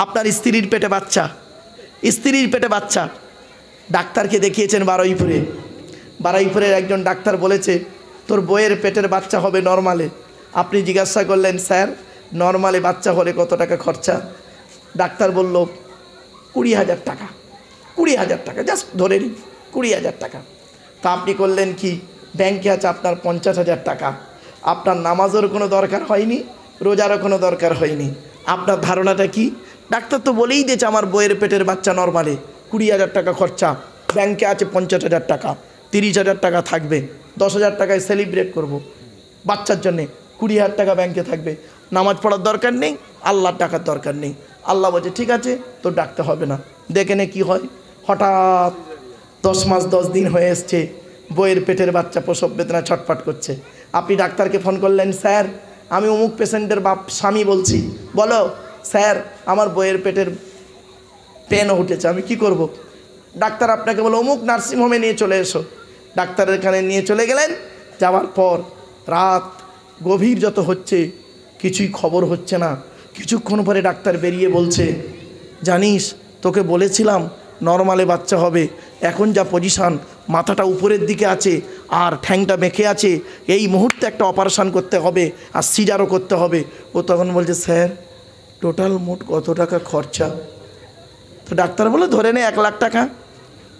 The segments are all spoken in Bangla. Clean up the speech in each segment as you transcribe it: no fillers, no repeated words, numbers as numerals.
আপনার স্ত্রীর পেটে বাচ্চা, স্ত্রীর পেটে বাচ্চা। ডাক্তারকে দেখিয়েছেন বারুইপুরের একজন ডাক্তার বলেছে তোর বইয়ের পেটের বাচ্চা হবে নর্মালে। আপনি জিজ্ঞাসা করলেন স্যার নর্মালে বাচ্চা হলে কত টাকা খরচা? ডাক্তার বলল 20,000 টাকা। 20,000 টাকা, জাস্ট ধরে নিন 20,000 টাকা। তা আপনি করলেন কি, ব্যাংকে আছে আপনার 50,000 টাকা। আপনার নামাজের কোনো দরকার হয়নি, রোজারও কোনো দরকার হয়নি। আপনার ধারণাটা কি? ডাক্তার তো বলেই দিয়েছে আমার বইয়ের পেটের বাচ্চা নর্মালে 20,000 টাকা খরচা, ব্যাংকে আছে 50,000 টাকা, 30,000 টাকা থাকবে, 10,000 টাকায় সেলিব্রেট করব বাচ্চার জন্যে, 20,000 টাকা ব্যাংকে থাকবে। নামাজ পড়ার দরকার নেই, আল্লাহর টাকার দরকার নেই। আল্লাহ বলছে ঠিক আছে তোর ডাকতে হবে না। দেখে নে কী হয়। হঠাৎ 10 মাস 10 দিন হয়ে এসছে, বইয়ের পেটের বাচ্চা প্রসব বেদনা ছটফট করছে। আপনি ডাক্তারকে ফোন করলেন, স্যার আমি অমুক পেশেন্টের স্বামী বলছি, বলো। স্যার আমার বইয়ের পেটের পেন উঠেছে, আমি কি করব? ডাক্তার আপনাকে বলো অমুক নার্সিংহোমে নিয়ে চলে এসো। ডাক্তারের এখানে নিয়ে চলে গেলেন। যাওয়ার পর রাত গভীর যত হচ্ছে কিছুই খবর হচ্ছে না। কিছুক্ষণ পরে ডাক্তার বেরিয়ে বলছে, জানিস তোকে বলেছিলাম নর্মালে বাচ্চা হবে, এখন যা পজিশান, মাথাটা উপরের দিকে আছে আর ঠ্যাংটা বেঁকে আছে, এই মুহূর্তে একটা অপারেশান করতে হবে আর সিজারও করতে হবে। ও তখন বলছে স্যার টোটাল মোট কত টাকা খরচা? তো ডাক্তার বলে ধরে নে 1 লাখ টাকা।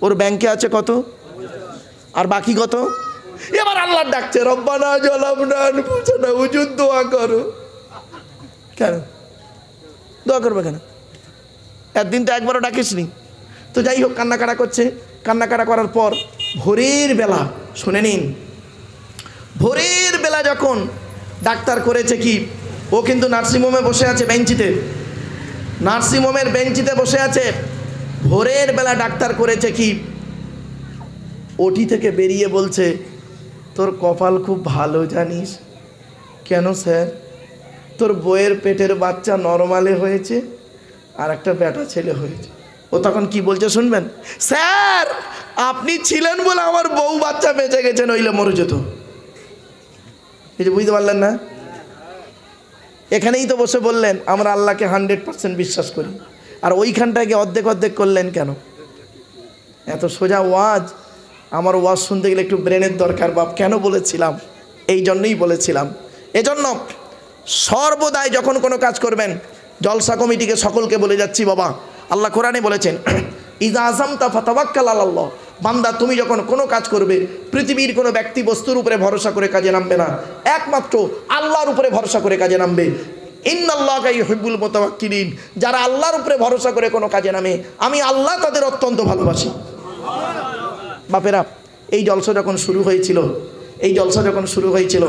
ওর ব্যাংকে আছে কত আর বাকি কত? এবার আল্লাহ ডাকছে, রব্বানা জালামনা আনফুসানা, হুজুর দোয়া করো। কেন দোয়া করবে কেন? একদিন তো একবারও ডাকিসনি। তো যাই হোক, কান্নাকাটা করছে। কান্নাকাটা করার পর ভোরের বেলা, শুনে নিন, ভোরের বেলা যখন ডাক্তার করেছে কি, ও কিন্তু নার্সিংহোমে বসে আছে বেঞ্চিতে, নার্সিংহোমের বেঞ্চিতে বসে আছে। ভোরের বেলা ডাক্তার করেছে কি, ওটি থেকে বেরিয়ে বলছে তোর কপাল খুব ভালো জানিস। কেন স্যার? তোর বইয়ের পেটের বাচ্চা নর্মালে হয়েছে আর একটা বেটা ছেলে হয়েছে। ও তখন কি বলছে শুনবেন, স্যার আপনি ছিলেন বলে আমার বউ বাচ্চা বেঁচে গেছে, নইলে মরে যেত। এই যে বুঝতে পারলেন না? এখানেই তো বসে বললেন আমরা আল্লাহকে 100% বিশ্বাস করি, আর ওইখানটাকে অর্ধেক অর্ধেক করলেন কেন? এত সোজা ওয়াজ। আমার ওয়াজ শুনতে গেলে একটু ব্রেনের দরকার বাপ। কেন বলেছিলাম? এই জন্যই বলেছিলাম। এজন্য সর্বদাই যখন কোনো কাজ করবেন, জলসা কমিটিকে সকলকে বলে যাচ্ছি বাবা, আল্লাহ কোরআনে বলেছেন ইযা আযামতা ফাতাওয়াক্কাল আলাল্লাহ, বান্দা তুমি যখন কোনো কাজ করবে পৃথিবীর কোনো ব্যক্তি বস্তুর উপরে ভরসা করে কাজে নামবে না, একমাত্র আল্লাহর উপরে ভরসা করে কাজে নামবে। ইন্নাল্লাহা ইউহিব্বুল মুতাওয়াক্কিলিন, যারা আল্লাহর উপরে ভরসা করে কোনো কাজে নামে আমি আল্লাহ তাদের অত্যন্ত ভালোবাসি। বাপেরা, এই জলসা যখন শুরু হয়েছিল,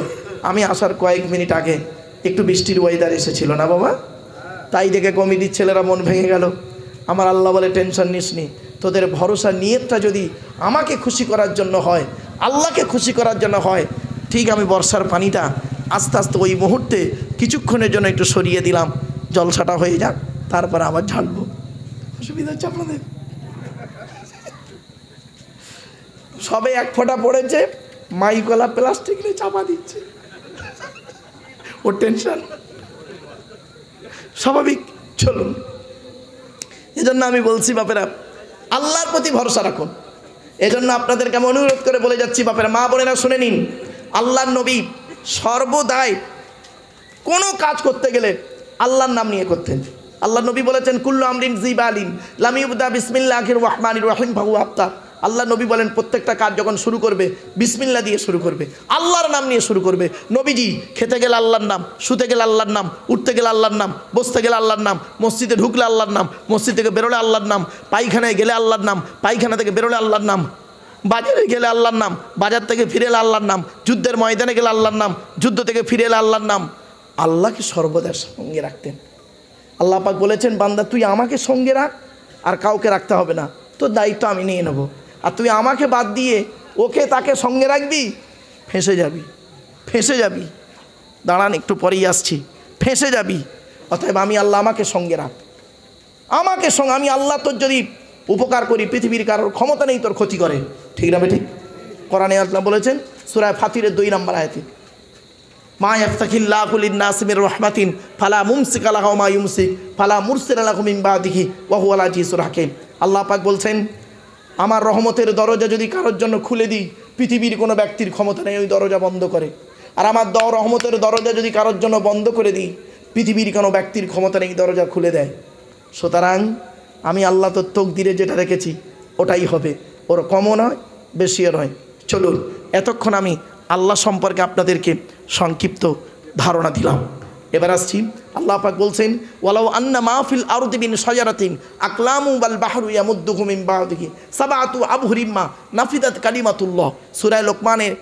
আমি আসার কয়েক মিনিট আগে একটু বৃষ্টির ওয়েদার এসেছিল না বাবা? তাই দেখে কমিটির ছেলেরা মন ভেঙে গেল। আমার আল্লাহ বলে টেনশন নিস নি, তোদের ভরসা নিয়তটা যদি আমাকে খুশি করার জন্য হয়, আল্লাহকে খুশি করার জন্য হয়, ঠিক আমি বর্ষার পানিটা আস্তে আস্তে ওই মুহূর্তে কিছুক্ষণের জন্য একটু সরিয়ে দিলাম, জলসাটা হয়ে যাক, তারপর আবার ঝাড়বো। অসুবিধা হচ্ছে আপনাদের? সবে 1 ফোঁটা পড়েছে, মাইকলা প্লাস্টিক নিয়ে চাপা দিচ্ছে, ওর টেনশন স্বাভাবিক। চলুন, এজন্য আমি বলছি বাপেরা আল্লাহর প্রতি ভরসা রাখুন। এজন্য আপনাদেরকে আমি অনুরোধ করে বলে যাচ্ছি বাপেরা, মা বোনেরা শুনে নিন, আল্লাহর নবী সর্বদাই কোনো কাজ করতে গেলে আল্লাহর নাম নিয়ে করতেন। আল্লাহর নবী বলেছেন কুল্লু আমরিন জিবালিন লাম ইবদা বিসমিল্লাহির রহমানির রহিম ফাহু আফতার। আল্লাহ নবী বলেন প্রত্যেকটা কাজ যখন শুরু করবে বিসমিল্লাহ দিয়ে শুরু করবে, আল্লাহর নাম নিয়ে শুরু করবে। নবীজি খেতে গেলে আল্লাহর নাম, শুতে গেলে আল্লাহর নাম, উঠতে গেলে আল্লাহর নাম, বসতে গেলে আল্লাহর নাম, মসজিদে ঢুকলে আল্লাহর নাম, মসজিদ থেকে বেরোলে আল্লাহর নাম, পায়খানায় গেলে আল্লাহর নাম, পায়খানা থেকে বেরোলে আল্লাহর নাম, বাজারে গেলে আল্লাহর নাম, বাজার থেকে ফিরে এলে আল্লাহর নাম, যুদ্ধের ময়দানে গেলে আল্লাহর নাম, যুদ্ধ থেকে ফিরে এলে আল্লাহর নাম। আল্লাহকে সর্বদা সঙ্গে রাখতেন। আল্লাহ পাক বলেছেন বান্দা তুই আমাকে সঙ্গে রাখ, আর কাউকে রাখতে হবে না, তোর দায়িত্ব আমি নিয়ে নেবো। আর তুই আমাকে বাদ দিয়ে ওকে তাকে সঙ্গে রাখবি, ফেঁসে যাবি। দাঁড়ান একটু পরেই আসছি, ফেঁসে যাবি। অতএব আমি আল্লাহ আমাকে সঙ্গে রাখ, আমি আল্লাহ তোর যদি উপকার করি পৃথিবীর কারোর ক্ষমতা নেই তোর ক্ষতি করে। ঠিক না ঠিক? কোরআনে আল্লাহ বলেছেন সূরা ফাতিরের 2 নম্বর আয়াতে, মা ইয়াফতাহিল্লাহু লিন-নাসি মির রাহমাতিন ফালা মুমসিকা লাহা ওয়া মা ইউমসিক ফালা মুরসিলা লাহু মিন বাদিহি ওয়া হুয়াল আজিজুল হাকীম। আল্লাহ পাক বলছেন, আমার রহমতের দরজা যদি কারোর জন্য খুলে দিই, পৃথিবীর কোনো ব্যক্তির ক্ষমতা নেই ওই দরজা বন্ধ করে। আর আমার রহমতের দরজা যদি কারোর জন্য বন্ধ করে দিই, পৃথিবীর কোনো ব্যক্তির ক্ষমতা নেই দরজা খুলে দেয়। সুতরাং আমি আল্লাহ তো তকদিরে যেটা রেখেছি ওটাই হবে, ওর কমও নয় বেশিও নয়। চলুন, এতক্ষণ আমি আল্লাহ সম্পর্কে আপনাদেরকে সংক্ষিপ্ত ধারণা দিলাম। এবার আসছি, আল্লাহ পাক বলছেন, ওয়ালাউ আন্না মাহফিল আরদি বিন শাজারাতিন আকলামু ওয়াল বাহরু ইয়ামুদ্দুহু মিন বাদিহি সাবআতু আবহুরিম মা নাফিদাত কালিমাতুল্লাহ। সূরা লোকমানের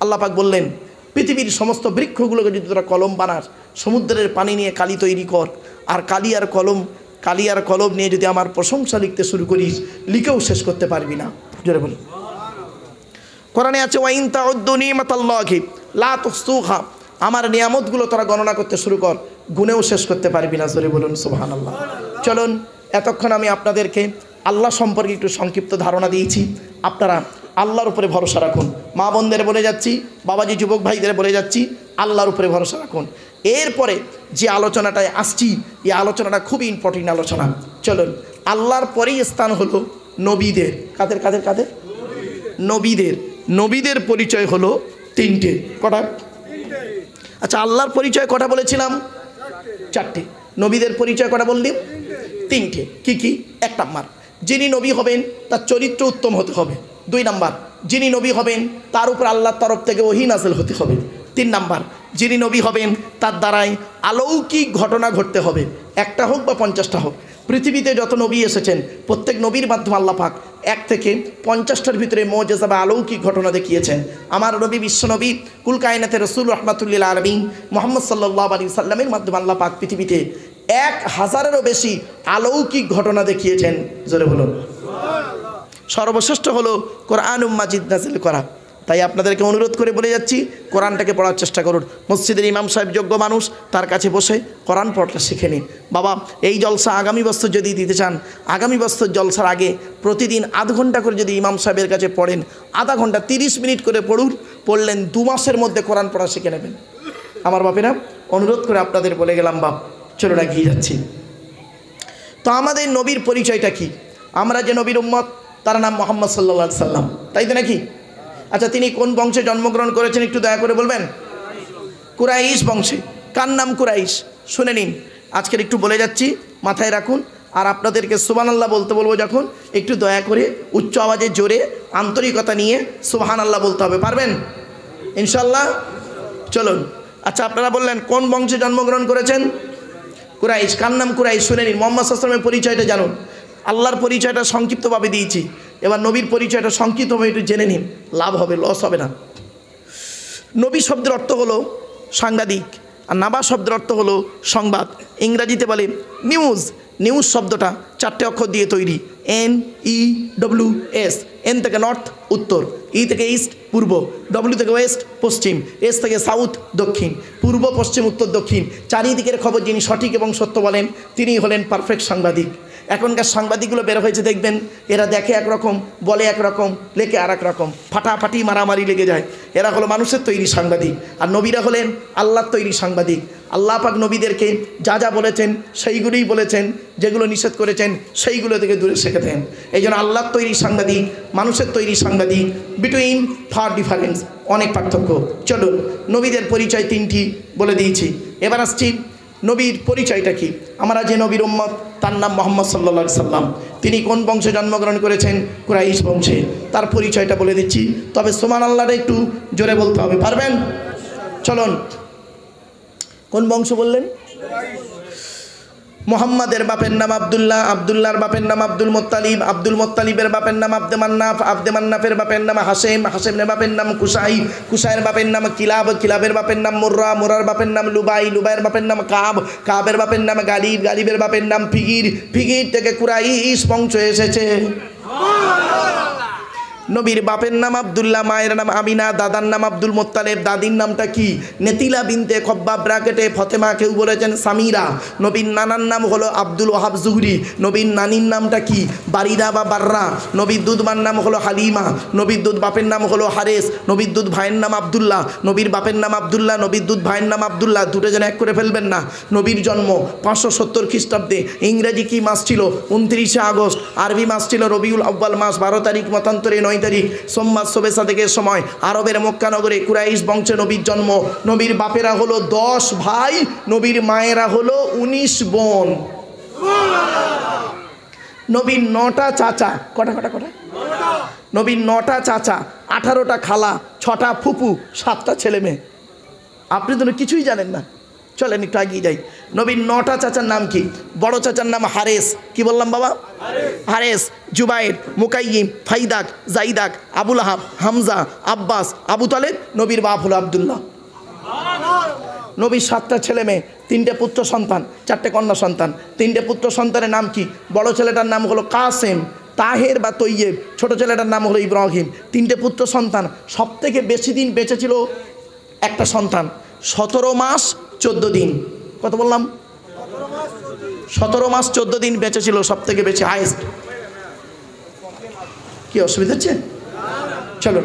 আল্লাহ পাক বললেন, পৃথিবীর সমস্ত বৃক্ষগুলোকে যদি তোরা কলম বানাস, সমুদ্রের পানি নিয়ে কালি তৈরি কর, আর কালি আর কলম নিয়ে যদি আমার প্রশংসা লিখতে শুরু করিস, লিখেও শেষ করতে পারবি না। জোরে বলি। কোরআনে আছে, ওয়াইন তাউদ্দু নিমাতাল্লাহি লা তুহসুহা, আমার নিয়ামতগুলো তোরা গণনা করতে শুরু কর, গুনেও শেষ করতে পারবি না। জোরে বলুন সুবহানাল্লাহ। চলুন, এতক্ষণ আমি আপনাদেরকে আল্লাহ সম্পর্কে একটু সংক্ষিপ্ত ধারণা দিয়েছি। আপনারা আল্লাহর উপরে ভরসা রাখুন। মা বোনদের বলে যাচ্ছি, বাবাজি যুবক ভাইদের বলে যাচ্ছি, আল্লাহর উপরে ভরসা রাখুন। এরপরে যে আলোচনাটায় আসছি, এই আলোচনাটা খুবই ইম্পর্টেন্ট আলোচনা। চলুন, আল্লাহর পরেই স্থান হলো নবীদের। কাদের কাদের কাদের? নবীদের। নবীদের পরিচয় হলো তিনটে। কটা? আচ্ছা, আল্লাহর পরিচয় কটা বলেছিলাম? চারটে। নবীদের পরিচয় কটা বললাম? তিনটে। কি কি? 1 নাম্বার, যিনি নবী হবেন তার চরিত্র উত্তম হতে হবে। 2 নাম্বার, যিনি নবী হবেন তার উপর আল্লাহর তরফ থেকে ওহী নাযিল হতে হবে। 3 নাম্বার, যিনি নবী হবেন তার দ্বারাই অলৌকিক ঘটনা ঘটতে হবে, 1টা হোক বা 50টা হোক। পৃথিবীতে যত নবী এসেছেন প্রত্যেক নবীর মাধ্যমে আল্লাহ পাক 1 থেকে 50টার ভিতরে মুজিজা বা অলৌকিক ঘটনা দেখিয়েছেন। আমার নবী বিশ্বনবী কুল কায়নাতের রাসূল রাহমাতুল্লিল আলামিন মুহাম্মদ সাল্লাল্লাহু আলাইহি সাল্লামের মাধ্যমে আল্লাহ পাক পৃথিবীতে 1000-এরও বেশি অলৌকিক ঘটনা দেখিয়েছেন। জোরে বলুন। সর্বশ্রেষ্ঠ হলো কোরআনুম মাজিদ নাযিল করা। তাই আপনাদেরকে অনুরোধ করে বলে যাচ্ছি, কোরআনটাকে পড়ার চেষ্টা করুন। মসজিদের ইমাম সাহেব যোগ্য মানুষ, তার কাছে বসে কোরআন পড়াটা শিখে নিন। বাবা, এই জলসা আগামী বছর যদি দিতে চান, আগামী বছর জলসার আগে প্রতিদিন আধ ঘন্টা করে যদি ইমাম সাহেবের কাছে পড়েন, আধা ঘন্টা 30 মিনিট করে পড়ুন, পড়লেন 2 মাসের মধ্যে কোরআন পড়া শিখে নেবেন। আমার বাপেরা, অনুরোধ করে আপনাদের বলে গেলাম বাপ, চলুন এগিয়ে যাচ্ছি। তো আমাদের নবীর পরিচয়টা কি? আমরা যে নবীর উম্মত, তার নাম মুহাম্মদ সাল্লাল্লাহু আলাইহি সাল্লাম, তাই তো নাকি? আচ্ছা, তিনি কোন বংশে জন্মগ্রহণ করেছেন একটু দয়া করে বলবেন? কুরাইশ বংশে। কার নাম কুরাইশ? শুনে নিন, আজকের একটু বলে যাচ্ছি, মাথায় রাখুন। আর আপনাদেরকে সুবহানাল্লাহ বলতে বলবো যখন, একটু দয়া করে উচ্চ আওয়াজে জোরে আন্তরিকতা নিয়ে সুবহানাল্লাহ বলতে হবে। পারবেন ইনশাল্লাহ? চলুন। আচ্ছা, আপনারা বললেন কোন বংশে জন্মগ্রহণ করেছেন? কুরাইশ। কার নাম কুরাইশ? শুনে নিন। মুহাম্মদ সাল্লাল্লাহু আলাইহি ওয়াসাল্লামের পরিচয়টা জানুন। আল্লাহর পরিচয়টা সংক্ষিপ্তভাবে দিয়েছি, এবার নবীর পরিচয়টা সংক্ষিপ্তভাবে একটু জেনে নিন, লাভ হবে, লস হবে না। নবী শব্দের অর্থ হলো সাংবাদিক, আর নাবা শব্দের অর্থ হলো সংবাদ। ইংরাজিতে বলে নিউজ। নিউজ শব্দটা 4টে অক্ষর দিয়ে তৈরি, NEWS। এন থেকে নর্থ উত্তর, ই থেকে ইস্ট পূর্ব, ডব্লিউ থেকে ওয়েস্ট পশ্চিম, এস থেকে সাউথ দক্ষিণ, পূর্ব পশ্চিম উত্তর দক্ষিণ। চারিদিকের খবর যিনি সঠিক এবং সত্য বলেন, তিনিই হলেন পারফেক্ট সাংবাদিক। এখনকার সাংবাদিকগুলো বের হয়েছে দেখবেন, এরা দেখে একরকম, বলে একরকম, লেখে আর এক রকম, ফাটাফাটি মারামারি লেগে যায়। এরা হলো মানুষের তৈরি সাংবাদিক, আর নবীরা হলেন আল্লাহর তৈরি সাংবাদিক। আল্লাহ পাক নবীদেরকে যা যা বলেছেন সেইগুলোই বলেছেন, যেগুলো নিষেধ করেছেন সেইগুলো থেকে দূরে শেখেছেন। এই জন্য আল্লাহর তৈরি সাংবাদিক, মানুষের তৈরি সাংবাদিক, বিটুইন ফার ডিফারেন্স, অনেক পার্থক্য। চলো, নবীদের পরিচয় 3টি বলে দিয়েছি। এবার আসছি নবীর পরিচয়টা কি। আমরা যে নবীর উম্মত, তার নাম মুহাম্মদ সাল্লাল্লাহু আলাইহি সাল্লাম। তিনি কোন বংশে জন্মগ্রহণ করেছেন? কুরাইশ বংশে। তার পরিচয়টা বলে দিচ্ছি, তবে সুবহানাল্লাহটা একটু জোরে বলতে হবে। পারবেন? চলুন। কোন বংশ বললেন? মুহাম্মাদের বাপের নাম আব্দুল্লাহ, আব্দুল্লাহর বাপের নাম আব্দুল মুত্তালিব, আব্দুল মুত্তালিবের বাপের নাম আব্দে মান্নাফ, আব্দে মান্নাফের বাপের নাম হাশেম, হাশেমের বাপের নাম কুসাই, কুসাইয়ের বাপের নাম কিলাব, কিলাবের বাপের নাম মুর্রা, মুরার বাপের নাম লুবাই, লুবাইয়ের বাপের নাম কাব, কাবের বাপের নাম গালিব, গালিবের বাপের নাম ফিগির, ফিগির থেকে কুরাইশ বংশ এসেছে। নবীর বাপের নাম আব্দুল্লাহ, মায়ের নাম আমিনা, দাদার নাম আব্দুল মোত্তালেব, দাদির নামটা কি? নেতিলা বিনতে খব্বাব ব্রাকেটে ফতেমা, কেউ বলেছেন সামিরা। নবীর নানার নাম হলো আব্দুল ওয়াহাব জুহরি। নবীর নানির নামটা কি? বারিরা বা বাররা। নবীর দুধমার নাম হলো হালিমা। নবীর দুধ বাপের নাম হলো হারেস। নবীর দুধ ভাইয়ের নাম আব্দুল্লাহ। নবীর বাপের নাম আব্দুল্লাহ, নবীর দুধ ভাইয়ের নাম আব্দুল্লাহ, দুটো যেন এক করে ফেলবেন না। নবীর জন্ম 570 খ্রিস্টাব্দে। ইংরেজি কি মাস ছিল? 29শে আগস্ট। আরবি মাস ছিল রবিউল আউয়াল মাস, 12 তারিখ, মতান্তরে 9 তারিখ, সোমবার শবে সাদেকের সময়। আরবের মক্কা নগরে কুরাইশ বংশে নবীর জন্ম। নবীর বাপেরা হলো 10 ভাই, নবীর মায়েরা হলো 19 বোন। নবীর 9টা চাচা। কটা? নবীর 9টা চাচা, 18টা খালা, 6টা ফুপু, 7টা ছেলে মেয়ে। আপনি তো কিছুই জানেন না। চলেন একটু এগিয়ে যাই। নবীর 9টা চাচার নাম কি? বড় চাচার নাম হারেস। কি বললাম বাবা? হারেস, জুবাইর, মুকাইয়িম, ফাইদাক, জাইদাক, আবুল আহাব, হামজা, আব্বাস, আবু তালেব। নবীর বাপ হলো আব্দুল্লাহ। নবীর 7টা ছেলে মেয়ে, 3টে পুত্র সন্তান, 4টে কন্যা সন্তান। 3টে পুত্র সন্তানের নাম কি? বড় ছেলেটার নাম হলো কাসেম, তাহের বা তৈয়েব। ছোট ছেলেটার নাম হলো ইব্রাহিম। 3টে পুত্র সন্তান। সব থেকে বেশি দিন বেঁচে ছিল একটা সন্তান, 17 মাস 14 দিন। কত বললাম? 17 মাস 14 দিন বেঁচে ছিল, সব থেকে বেশি, হাইস্ট। কি অসুবিধা হচ্ছে? চলো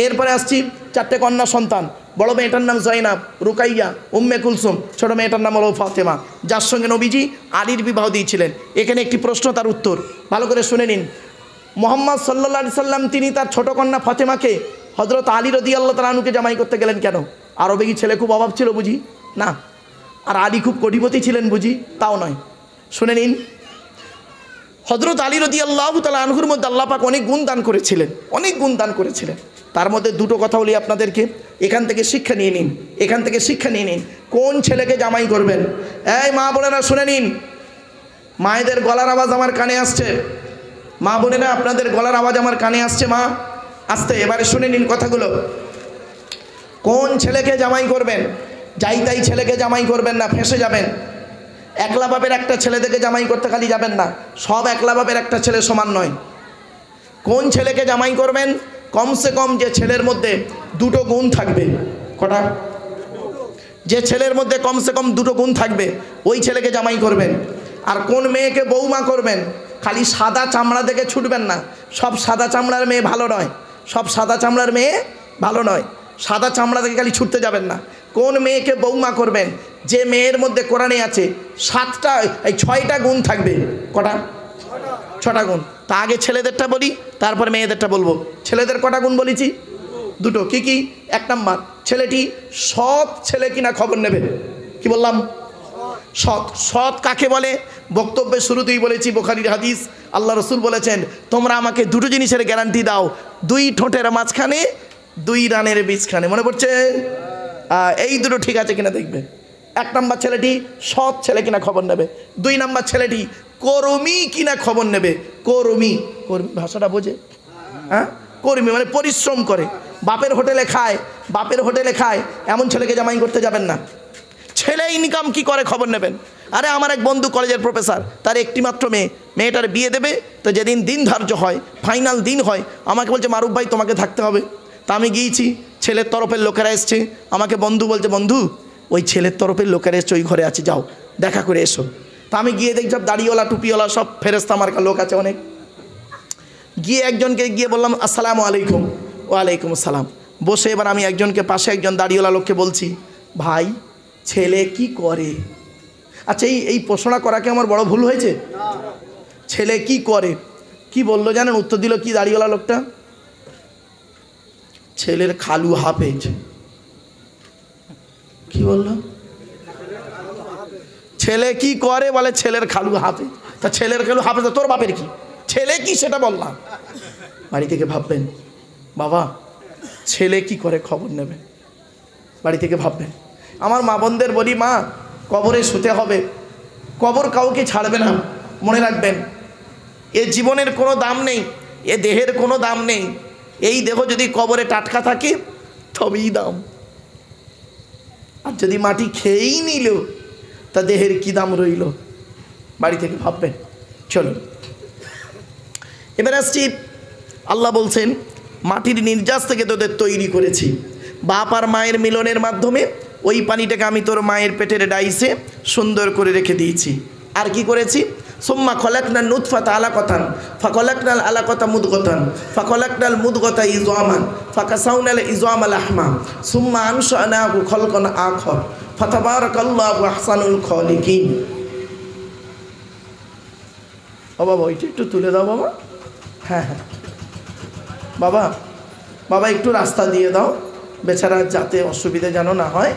এরপরে আসছি 4টে কন্যা সন্তান। বড় মেয়েটার নাম জয়নাব, রুকাইয়া, উম্মে কুলসুম। ছোট মেয়েটার নাম হলো ফাতেমা, যার সঙ্গে নবীজি আলীর বিবাহ দিয়েছিলেন। এখানে একটি প্রশ্ন, তার উত্তর ভালো করে শুনে নিন। মুহাম্মদ সাল্লাল্লাহু আলাইহি সাল্লাম তিনি তার ছোট কন্যা ফাতেমাকে হযরত আলী রাদিয়াল্লাহু তাআলা আনহুকে জামাই করতে গেলেন কেন? আরবে কি ছেলে খুব অভাব ছিল বুঝি? না। আর আলী খুব কোটিপতি ছিলেন বুঝি? তাও নয়। শুনে নিন, হযরত আলী রাদিয়াল্লাহু তাআলা আনহুর মধ্যে আল্লাহ পাক অনেক গুণ দান করেছিলেন, অনেক গুণ দান করেছিলেন। তার মধ্যে দুটো কথা বলি আপনাদেরকে, এখান থেকে শিক্ষা নিয়ে নিন, এখান থেকে শিক্ষা নিয়ে নিন। কোন ছেলেকে জামাই করবেন? এই মা বোনেরা শুনে নিন, মায়েদের গলার আওয়াজ আমার কানে আসছে। মা বোনেরা আপনাদের গলার আওয়াজ আমার কানে আসছে। মা আসতে, এবারে শুনে নিন কথাগুলো। কোন ছেলেকে জামাই করবেন? যাই তাই ছেলেকে জামাই করবেন না, ফেঁসে যাবেন। একলা বাপের একটা ছেলে থেকে জামাই করতে খালি যাবেন না, সব একলা বাপের একটা ছেলে সমান নয়। কোন ছেলেকে জামাই করবেন? কমসে কম যে ছেলের মধ্যে দুটো গুণ থাকবে। কটা? যে ছেলের মধ্যে কমসে কম দুটো গুণ থাকবে, ওই ছেলেকে জামাই করবেন। আর কোন মেয়েকে বৌমা করবেন? খালি সাদা চামড়া দেখে ছুটবেন না। সব সাদা চামড়ার মেয়ে ভালো নয়, সব সাদা চামড়ার মেয়ে ভালো নয়। সাদা চামড়া দেখে খালি ছুটতে যাবেন না। কোন মেয়েকে বৌমা করবেন? যে মেয়ের মধ্যে কোরআনে আছে 6টা গুণ থাকবে। কটা? 6টা গুণ। তা আগে ছেলেদেরটা বলি, তারপর মেয়েদেরটা বলবো। ছেলেদের কটা গুণ বলেছি? দুটো। কি কি? 1 নাম্বার, ছেলেটি সৎ ছেলে কিনা খবর নেবে। কি বললাম? সৎ। সৎ কাকে বলে? বক্তব্যের শুরুতেই বলেছি, বুখারীর হাদিস, আল্লাহ রসুল বলেছেন, তোমরা আমাকে দুটো জিনিসের গ্যারান্টি দাও, 2 ঠোঁটের মাঝখানে, 2 রানের বীজখানে। মনে পড়ছে? এই দুটো ঠিক আছে কিনা দেখবে। 1 নাম্বার ছেলেটি সৎ ছেলে কিনা খবর নেবে। 2 নাম্বার ছেলেটি কর্মী কিনা খবর নেবে। কর্মী, কর্মী ভাষাটা বোঝে? হ্যাঁ, কর্মী মানে পরিশ্রম করে, বাপের হোটেলে খায়, বাপের হোটেলে খায়, এমন ছেলেকে জামাই করতে যাবেন না। ছেলে ইনকাম কি করে খবর নেবেন। আরে আমার এক বন্ধু কলেজের প্রফেসর, তার একটি মাত্র মেয়ে, মেয়েটার বিয়ে দেবে তো যেদিন দিন ধার্য হয়, ফাইনাল দিন হয়, আমাকে বলছে মারুফ ভাই তোমাকে থাকতে হবে। তা আমি গিয়েছি, ছেলের তরফের লোকেরা এসছে, আমাকে বন্ধু বলছে, বন্ধু ওই ছেলের তরফের লোকেরা এসছে, ওই ঘরে আছে, যাও দেখা করে এসো। তা আমি গিয়ে দেখি সব দাড়িওয়ালা টুপিওয়ালা সব ফেরেস্তা মার্কা লোক আছে অনেক। গিয়ে একজনকে গিয়ে বললাম আসসালামু আলাইকুম। ওয়ালাইকুম আসসালাম। বসে এবার আমি একজনকে, পাশে একজন দাড়িওয়ালা লোককে বলছি, ভাই ছেলে কি করে? আচ্ছা এই প্রশ্নটা করাকে আমার বড় ভুল হয়েছে? ছেলে কি করে? কি বললো জানেন? উত্তর দিল কি দাড়িওয়ালা লোকটা? ছেলের খালু হাফেজ। কি বললো? ছেলে কি করে? বলে ছেলের খালু হাফেজ। তা ছেলের খালু হাফেজ, তোর বাপের কি? ছেলে কি সেটা বললাম। বাড়ি থেকে ভাববেন, বাবা ছেলে কি করে খবর নেবেন, বাড়ি থেকে ভাববেন। আমার মা বোনদের বলি, মা কবরে শুতে হবে, কবর কাউকে ছাড়বে না। মনে রাখবেন, এ জীবনের কোনো দাম নেই, এ দেহের কোনো দাম নেই। এই দেহ যদি কবরে টাটকা থাকে তবেই দাম। আর যদি মাটি খেয়েই নিল তা দেহের কি দাম রইল? বাড়ি থেকে ভাববেন। চলো এবার আসছি আল্লাহ বলছেন মাটির নির্যাস থেকে তোদের তৈরি করেছি, বাপ আর মায়ের মিলনের মাধ্যমে ওই পানিটাকে আমি তোর মায়ের পেটের ডাইসে সুন্দর করে রেখে দিয়েছি। আর কি করেছি? সুম্মা খলাকনাল নুতফাতা আলাকাতান ফাখলাকনাল আলাকাতা মুদগাতান ফাখলাকনাল মুদগাতা ইযআমান ফাকাসাউনাল ইযআমা লাহমা সুম্মা আনশানাহু খলকান আখর ফাতাবারাকাল্লাহু আহসানুল খালিকিন। ও বাবা, ওইটা একটু তুলে দাও বাবা। হ্যাঁ হ্যাঁ বাবা, বাবা একটু রাস্তা দিয়ে দাও, বেচারা যাতে অসুবিধা যেন না হয়।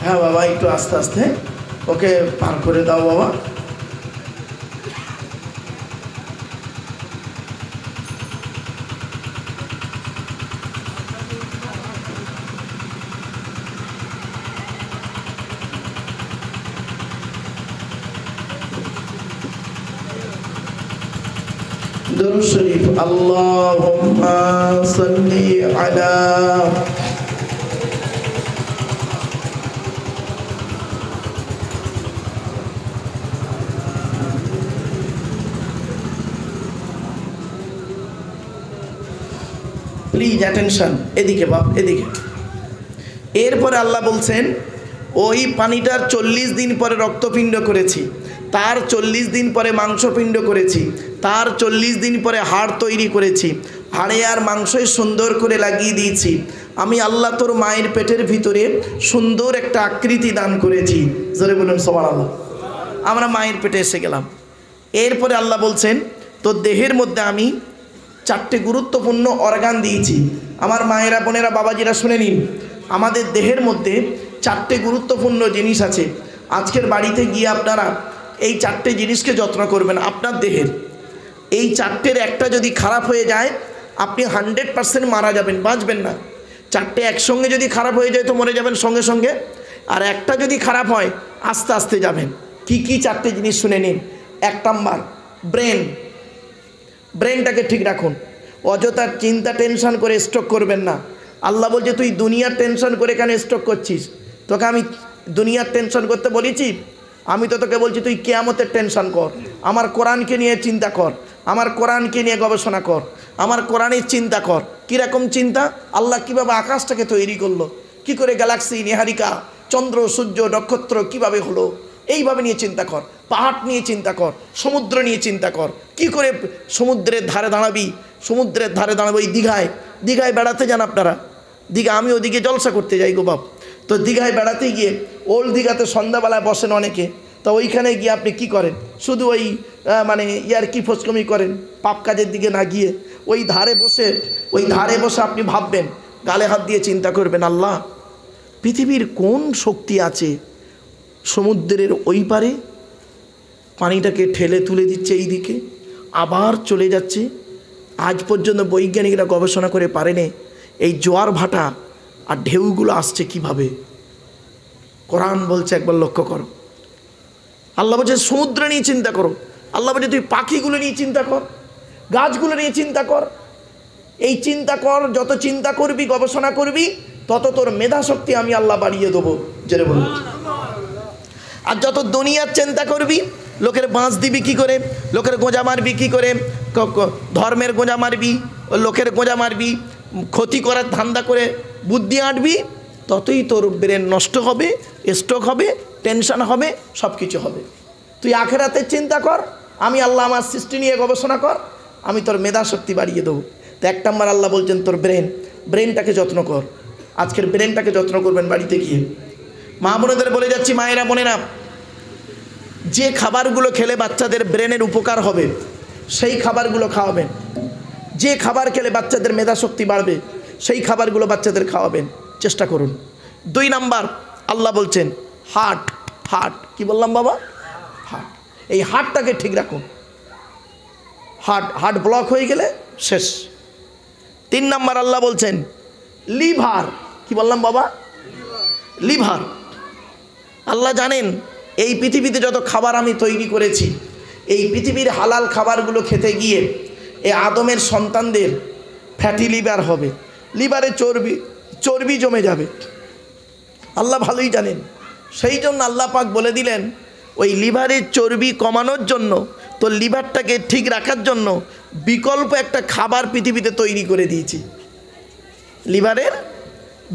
হ্যাঁ বাবা, একটু আস্তে আস্তে ওকে পার করে দাও বাবা। দুরূদ শরীফ। আল্লাহুম্মা সাল্লি আলা প্লিজ অ্যাটেনশন, এদিকে বাপ, এদিকে। এরপরে আল্লাহ বলছেন ওই পানিটার 40 দিন পরে রক্তপিণ্ড করেছি, তার 40 দিন পরে মাংসপিণ্ড করেছি, তার 40 দিন পরে হাড় তৈরি করেছি, হাড়ে আর মাংসই সুন্দর করে লাগিয়ে দিয়েছি। আমি আল্লাহ তোর মায়ের পেটের ভিতরে সুন্দর একটা আকৃতি দান করেছি। জোরে বলুন সুবহানাল্লাহ। আমরা মায়ের পেটে এসে গেলাম। এরপরে আল্লাহ বলছেন তোর দেহের মধ্যে আমি 4টে গুরুত্বপূর্ণ অর্গান দিয়েছি। আমার মায়েরা, বোনেরা, বাবাজিরা শুনে নিন, আমাদের দেহের মধ্যে 4টে গুরুত্বপূর্ণ জিনিস আছে। আজকের বাড়িতে গিয়ে আপনারা এই 4টে জিনিসকে যত্ন করবেন আপনার দেহের। এই 4টের একটা যদি খারাপ হয়ে যায় আপনি 100% মারা যাবেন, বাঁচবেন না। 4টে একসঙ্গে যদি খারাপ হয়ে যায় তো মরে যাবেন সঙ্গে সঙ্গে, আর একটা যদি খারাপ হয় আস্তে আস্তে যাবেন। কি কি 4টে জিনিস শুনে নিন। 1 নাম্বার ব্রেন। ব্রেনটাকে ঠিক রাখুন, অযথা চিন্তা টেনশন করে স্ট্রোক করবেন না। আল্লাহ বলছে তুই দুনিয়ার টেনশন করে কেন স্ট্রোক করছিস? তোকে আমি দুনিয়ার টেনশন করতে বলেছি? আমি তো তোকে বলছি তুই কিয়ামতের টেনশন কর। আমার কোরআনকে নিয়ে চিন্তা কর, আমার কোরআনকে নিয়ে গবেষণা কর, আমার কোরআনের চিন্তা কর। কীরকম চিন্তা? আল্লাহ কীভাবে আকাশটাকে তৈরি করলো, কি করে গ্যালাক্সি, নেহারিকা, চন্দ্র, সূর্য, নক্ষত্র কিভাবে হলো, এইভাবে নিয়ে চিন্তা কর। পাহাড় নিয়ে চিন্তা কর, সমুদ্র নিয়ে চিন্তা কর, কি করে সমুদ্রের ধারে দাঁড়াবি, সমুদ্রের ধারে দাঁড়াবো। এই দীঘায় বেড়াতে যান আপনারা, দীঘা, আমি ওদিকে জলসা করতে যাই গো বাপ। তো দীঘায় বেড়াতে গিয়ে ওল্ড দীঘাতে সন্ধ্যাবেলায় বসেন অনেকে, তো ওইখানে গিয়ে আপনি কি করেন? শুধু ওই মানে কি ফোসকমি করেন, পাপ কাজের দিকে না গিয়ে ওই ধারে বসে আপনি ভাববেন, গালে হাত দিয়ে চিন্তা করবেন, আল্লাহ পৃথিবীর কোন শক্তি আছে সমুদ্রের ওই পারে পানিটাকে ঠেলে তুলে দিচ্ছে এই দিকে, আবার চলে যাচ্ছে। আজ পর্যন্ত বৈজ্ঞানিকরা গবেষণা করে পারেনি এই জোয়ার ভাটা আর ঢেউগুলো আসছে কিভাবে। কোরআন বলছে একবার লক্ষ্য করো। আল্লাহ বলছে সমুদ্র নিয়ে চিন্তা করো। আল্লাহ বলছে তুই পাখিগুলো নিয়ে চিন্তা কর, গাছগুলো নিয়ে চিন্তা কর। এই চিন্তা কর, যত চিন্তা করবি, গবেষণা করবি, তত তোর মেধা শক্তি আমি আল্লাহ বাড়িয়ে দেবো। জেনে বলুন। আর যত দুনিয়ার চিন্তা করবি, লোকের বাঁশ দিবি কী করে, লোকের গোঁজা মারবি কী করে, ধর্মের গোঁজা মারবি, লোকের গোঁজা মারবি, ক্ষতি করার ধান্দা করে বুদ্ধি আঁটবি, ততই তোর ব্রেন নষ্ট হবে, স্ট্রোক হবে, টেনশন হবে, সব কিছু হবে। তুই আখেরাতের চিন্তা কর, আমি আল্লাহ আমার সৃষ্টি নিয়ে গবেষণা কর, আমি তোর মেধা শক্তি বাড়িয়ে দেবো। তো 1 নম্বর আল্লাহ বলছেন তোর ব্রেনটাকে যত্ন কর। আজকের ব্রেনটাকে যত্ন করবেন বাড়িতে গিয়ে। মা বোনেদের বলে যাচ্ছি, মায়েরা, বোনেরা, যে খাবারগুলো খেলে বাচ্চাদের ব্রেনের উপকার হবে সেই খাবারগুলো খাওয়াবেন। যে খাবার খেলে বাচ্চাদের মেধা শক্তি বাড়বে সেই খাবারগুলো বাচ্চাদের খাওয়াবেন, চেষ্টা করুন। 2 নাম্বার আল্লাহ বলছেন হার্ট। হার্ট। কি বললাম বাবা? হার্ট। এই হার্টটাকে ঠিক রাখুন। হার্ট ব্লক হয়ে গেলে শেষ। 3 নাম্বার আল্লাহ বলছেন লিভার। কি বললাম বাবা? লিভার। আল্লাহ জানেন এই পৃথিবীতে যত খাবার আমি তৈরি করেছি, এই পৃথিবীর হালাল খাবারগুলো খেতে গিয়ে এই আদমের সন্তানদের ফ্যাটি লিভার হবে, লিভারে চর্বি জমে যাবে। আল্লাহ ভালোই জানেন। সেই জন্য আল্লাহ পাক বলে দিলেন ওই লিভারের চর্বি কমানোর জন্য, তো লিভারটাকে ঠিক রাখার জন্য বিকল্প একটা খাবার পৃথিবীতে তৈরি করে দিয়েছি। লিভারের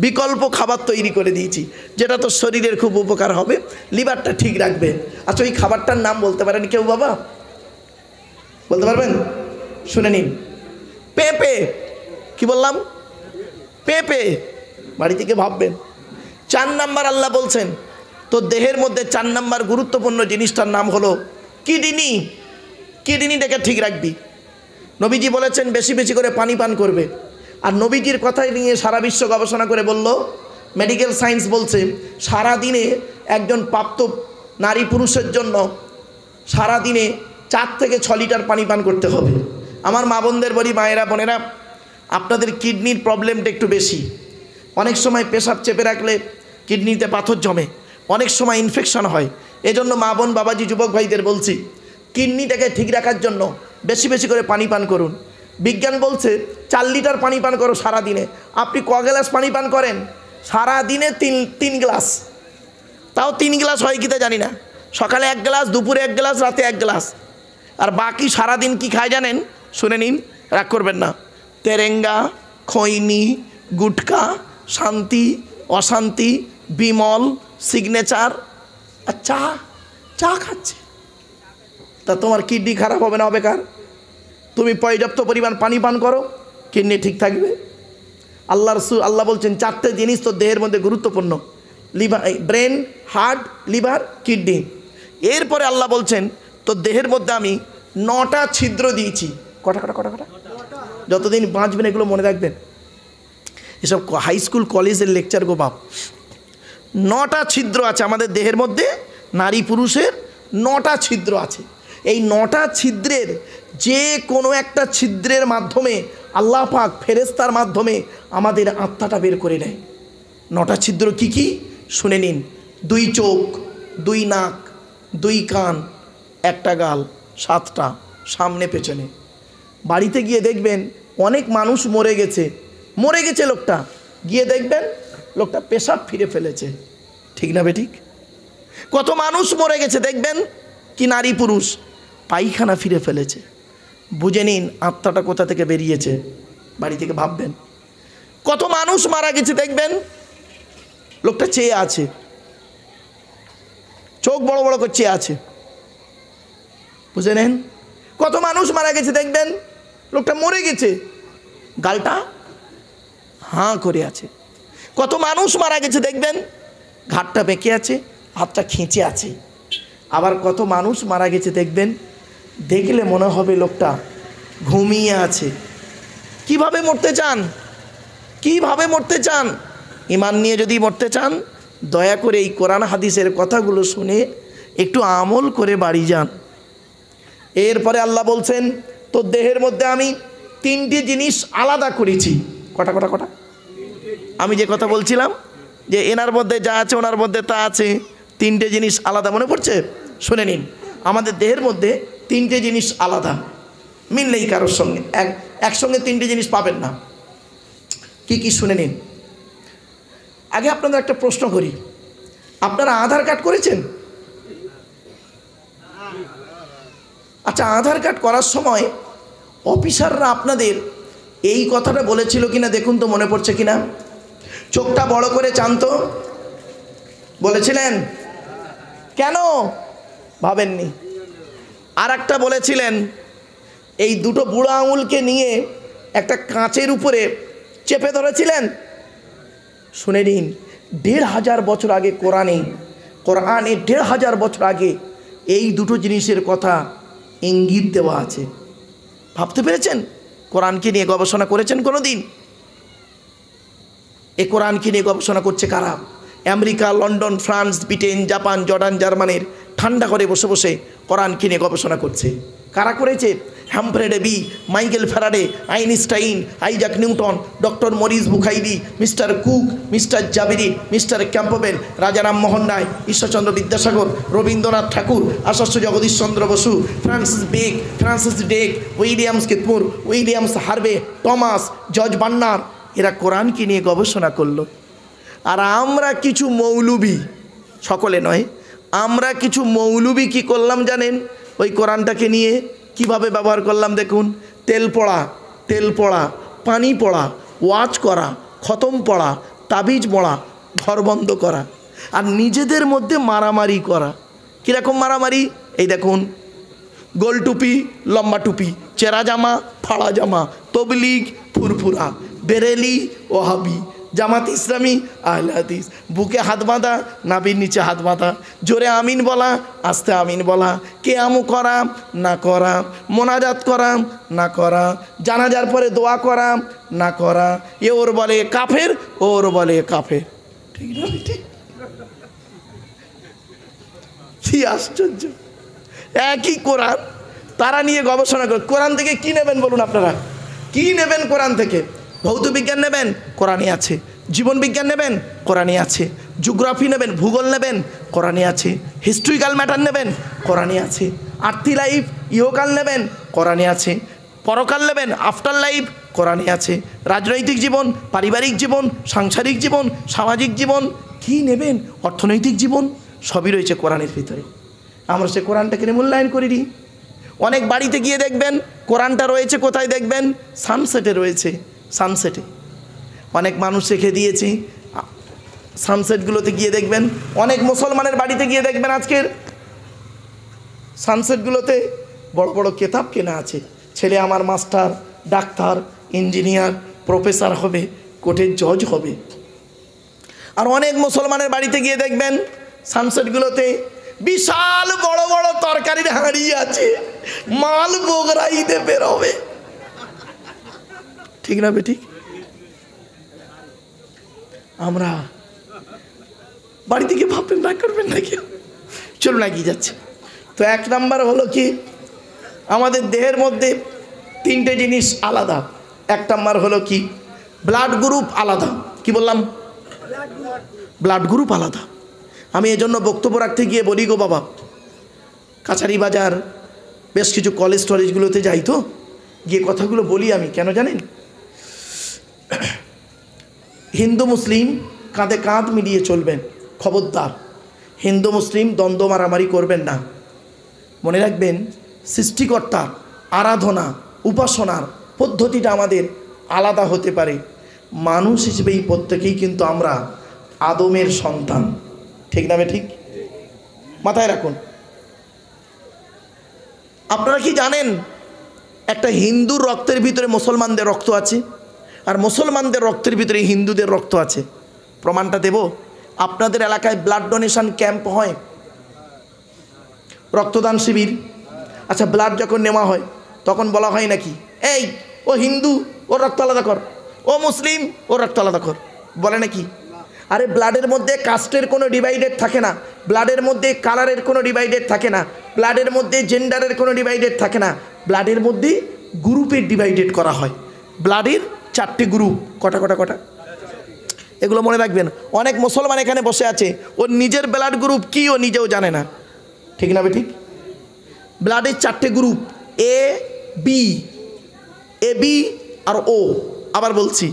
বিকল্প খাবার তৈরি করে দিয়েছি, যেটা তো শরীরের খুব উপকার হবে, লিভারটা ঠিক রাখবে। আচ্ছা ওই খাবারটার নাম বলতে পারেন কেউ বাবা? বলতে পারবেন? শুনে নিন, পেঁপে। কি বললাম? পেঁপে। বাড়ি থেকে ভাববেন। 4 নাম্বার আল্লাহ বলছেন তো দেহের মধ্যে 4 নাম্বার গুরুত্বপূর্ণ জিনিসটার নাম হলো কিডনি। কিডনিটাকে ঠিক রাখবি। নবীজি বলেছেন বেশি বেশি করে পানি পান করবে। আর নবীজির কথাই নিয়ে সারা বিশ্ব গবেষণা করে বলল, মেডিকেল সায়েন্স বলছে সারা দিনে একজন প্রাপ্ত নারী পুরুষের জন্য সারা দিনে 4 থেকে 6 লিটার পানি পান করতে হবে। আমার মা বোনদের বলি, মায়েরা বোনেরা, আপনাদের কিডনির প্রবলেমটা একটু বেশি। অনেক সময় পেশাব চেপে রাখলে কিডনিতে পাথর জমে, অনেক সময় ইনফেকশন হয়। এজন্য মা বোন বাবাজি যুবক ভাইদের বলছি, কিডনিটাকে ঠিক রাখার জন্য বেশি বেশি করে পানি পান করুন। বিজ্ঞান বলছে 4 লিটার পানি পান করো সারা দিনে। আপনি ক গ্লাস পানি পান করেন? সারা দিনে 3 গ্লাস। তাও 3 গ্লাস হয় কি তা জানি না। সকালে 1 গ্লাস, দুপুরে 1 গ্লাস, রাতে 1 গ্লাস। আর বাকি সারাদিন কি খায় জানেন? শুনে নিন, রাগ করবেন না। তেরেঙ্গা, খৈনি, গুটকা, শান্তি, অশান্তি, বিমল, সিগনেচার আর চা খাচ্ছে। তা তোমার কিডনি খারাপ হবে না? হবে কার? তুমি পর্যাপ্ত পরিমাণ পানি পান করো, কিডনি ঠিক থাকবে। আল্লাহ বলছেন 4টে জিনিস তো দেহের মধ্যে গুরুত্বপূর্ণ, liver, brain, heart, liver, kidney. এরপরে আল্লাহ বলছেন তো দেহের মধ্যে আমি 9টা ছিদ্র দিয়েছি। কটা? যতদিন বাঁচবেন এগুলো মনে রাখবেন। এসব হাই স্কুল কলেজের লেকচার গো বাপ। 9টা ছিদ্র আছে আমাদের দেহের মধ্যে। নারী পুরুষের 9টা ছিদ্র আছে। এই 9টা ছিদ্রের যে কোনো একটা ছিদ্রের মাধ্যমে আল্লাহ পাক ফেরেশতার মাধ্যমে আমাদের আত্মাটা বের করে নেয়। 9টা ছিদ্র কি কি শুনে নিন। 2 চোখ, 2 নাক, 2 কান, 1টা গাল, 7টা সামনে পেছনে। বাড়িতে গিয়ে দেখবেন অনেক মানুষ মরে গেছে লোকটা, গিয়ে দেখবেন লোকটা পেশাব ফিরে ফেলেছে। ঠিক না বেঠিক? কত মানুষ মরে গেছে দেখবেন কি নারী পুরুষ পায়খানা ফিরে ফেলেছে। বুঝে নিন আত্মাটা কোথা থেকে বেরিয়েছে। বাড়ি থেকে ভাববেন। কত মানুষ মারা গেছে দেখবেন লোকটা চেয়ে আছে, চোখ বড় বড় করে চেয়ে আছে। বুঝে নেন। কত মানুষ মারা গেছে দেখবেন লোকটা মরে গেছে, গালটা হাঁ করে আছে। কত মানুষ মারা গেছে দেখবেন ঘাটটা বেঁকে আছে, হাতটা খেঁচে আছে। আবার কত মানুষ মারা গেছে দেখবেন দেখলে মনে হবে লোকটা ঘুমিয়ে আছে। কিভাবে মরতে চান? কিভাবে মরতে চান? ঈমান নিয়ে যদি মরতে চান দয়া করে এই কোরআন হাদিসের কথাগুলো শুনে একটু আমল করে বাড়ি যান। এরপরে আল্লাহ বলছেন তো দেহের মধ্যে আমি 3টি জিনিস আলাদা করেছি। কটা? আমি যে কথা বলছিলাম যে এনার মধ্যে যা আছে ওনার মধ্যে তা আছে, 3টে জিনিস আলাদা। মনে পড়ছে? শুনে নিন। আমাদের দেহের মধ্যে 3টে জিনিস আলাদা, মিললেই কারোর সঙ্গে একসঙ্গে 3টে জিনিস পাবেন না। কি কি শুনে নিন। আগে আপনাদের একটা প্রশ্ন করি, আপনারা আধার কার্ড করেছেন? আচ্ছা, আধার কার্ড করার সময় অফিসাররা আপনাদের এই কথাটা বলেছিল কিনা দেখুন তো, মনে পড়ছে কিনা? চোখটা বড় করে চান তো বলেছিলেন? কেন ভাবেননি? আর একটা বলেছিলেন এই 2টো বুড়ো আঙুলকে নিয়ে একটা কাঁচের উপরে চেপে ধরেছিলেন। শুনে নিন, 1500 বছর আগে কোরআনে 1500 বছর আগে এই 2টো জিনিসের কথা ইঙ্গিত দেওয়া আছে। ভাবতে পেরেছেন? কোরআনকে নিয়ে গবেষণা করেছেন কোনো দিন? এ কোরআনকে নিয়ে গবেষণা করছে কারা? America, London, France, Britain, Japan, Jordan, জার্মানির ঠান্ডা করে বসে বসে কোরআন কিনে গবেষণা করছে। কারা করেছে? Humphry Davy, Michael Faraday, Einstein, Isaac Newton, doctor Maurice Bucaille, mister Cook, mister জাবিরি, mister Campbell, Raja Rammohan Roy, Ishwarchandra Vidyasagar, Rabindranath Tagore, Acharya Jagadish Chandra Bose, Francis Drake, Williams কিতমুর, Williams Harvey, Thomas, George Bernard, এরা কোরআনকে নিয়ে গবেষণা করলো। আর আমরা কিছু মৌলবি, সকলে নয়, আমরা কিছু মৌলবি কি করলাম জানেন? ওই কোরআনটাকে নিয়ে কিভাবে ব্যবহার করলাম দেখুন। তেল পড়া, পানি পড়া, ওয়াজ করা, খতম পড়া, তাবিজ পড়া, ঘর বন্ধ করা, আর নিজেদের মধ্যে মারামারি করা। কীরকম মারামারি? এই দেখুন, গোল টুপি, লম্বা টুপি, চেরা জামা, ফাড়া জামা, তবলিগ, ফুরফুরা, বেরেলি, ওহাবি, জামাত ইসলামী, আহলে হাদিস, বুকে হাত বাঁধা, নাভির নিচে হাত বাঁধা, জোরে আমিন বলা, আস্তে আমিন বলা, কেয়াম করা না করা, মোনাজাত করা না করা, জানাজার পরে দোয়া করা না করা, এ ওর বলে কাফের, ওর বলে কাফের। ঠিক না? ঠিক, কি আশ্চর্য! একই কোরআন, তারা নিয়ে গবেষণা করে। কোরআন থেকে কি নেবেন বলুন আপনারা? কি নেবেন কোরআন থেকে? ভৌত বিজ্ঞান নেবেন, কোরআনে আছে। জীবন বিজ্ঞান নেবেন, কোরআনে আছে। জিওগ্রাফি নেবেন, ভূগোল নেবেন, কোরআনে আছে। হিস্ট্রিক্যাল ম্যাটার নেবেন, কোরআনে আছে। আর্থি লাইফ, ইহকাল নেবেন, কোরআনে আছে। পরকাল নেবেন, আফটার লাইফ, কোরআনে আছে। রাজনৈতিক জীবন, পারিবারিক জীবন, সাংসারিক জীবন, সামাজিক জীবন, কি নেবেন, অর্থনৈতিক জীবন, সবই রয়েছে কোরআনের ভিতরে। আমরা সে কোরআনটাকে মূল্যায়ন করিনি। অনেক বাড়িতে গিয়ে দেখবেন কোরআনটা রয়েছে কোথায় দেখবেন? সানসেটে রয়েছে, সানসেটে। অনেক মানুষ রেখে দিয়েছে সানসেটগুলোতে গিয়ে দেখবেন। অনেক মুসলমানের বাড়িতে গিয়ে দেখবেন আজকের সানসেটগুলোতে বড় বড় কেতাব কেনা আছে। ছেলে আমার মাস্টার, ডাক্তার, ইঞ্জিনিয়ার, প্রফেসর হবে, কোর্টের জজ হবে। আর অনেক মুসলমানের বাড়িতে গিয়ে দেখবেন সানসেটগুলোতে বিশাল বড় বড় তরকারির হাঁড়ি আছে, মাল বগরাইতে বেরোবে। ঠিক না বেঠিক? আমরা বাড়ি থেকে ভাববেন না, করবেন না কেউ। চলুন এগিয়ে যাচ্ছে। তো এক নাম্বার হলো কি, আমাদের দেহের মধ্যে তিনটে জিনিস আলাদা। এক নাম্বার হলো কি, ব্লাড গ্রুপ আলাদা। কি বললাম? ব্লাড গ্রুপ আলাদা। আমি এজন্য বক্তব্য রাখতে গিয়ে বলি গো বাবা, কাছারি বাজার বেশ কিছু কলেজ টলেজগুলোতে যাই, তো গিয়ে কথাগুলো বলি আমি। কেন জানেন? হিন্দু মুসলিম কাঁধে কাঁধ মিলিয়ে চলবেন, খবরদার। হিন্দু মুসলিম দ্বন্দ্ব মারামারি করবেন না। মনে রাখবেন, সৃষ্টিকর্তার আরাধনা উপাসনার পদ্ধতিটা আমাদের আলাদা হতে পারে। মানুষ হিসেবে এই প্রত্যেকেই কিন্তু আমরা আদমের সন্তান। ঠিক না ঠিক? মাথায় রাখুন। আপনারা কি জানেন একটা হিন্দুর রক্তের ভিতরে মুসলমানদের রক্ত আছে, আর মুসলমানদের রক্তের ভিতরে হিন্দুদের রক্ত আছে? প্রমাণটা দেব। আপনাদের এলাকায় ব্লাড ডোনেশন ক্যাম্প হয়, রক্তদান শিবির। আচ্ছা, ব্লাড যখন নেওয়া হয় তখন বলা হয় নাকি, এই ও হিন্দু, ওর রক্ত আলাদা কর, ও মুসলিম, ওর রক্ত আলাদা কর? বলে নাকি? আরে ব্লাডের মধ্যে কাস্টের কোনো ডিভাইডেড থাকে না, ব্লাডের মধ্যে কালারের কোনো ডিভাইডেড থাকে না, ব্লাডের মধ্যে জেন্ডারের কোনো ডিভাইডেড থাকে না। ব্লাডের মধ্যে গ্রুপের ডিভাইডেড করা হয়। ব্লাডের 4টে গ্রুপ। কটা? এগুলো মনে রাখবেন। অনেক মুসলমান এখানে বসে আছে, ওর নিজের ব্লাড গ্রুপ কি ও নিজেও জানে না। ঠিক না ঠিক? ব্লাডের 4টে গ্রুপ, এ বি আর ও। আবার বলছি,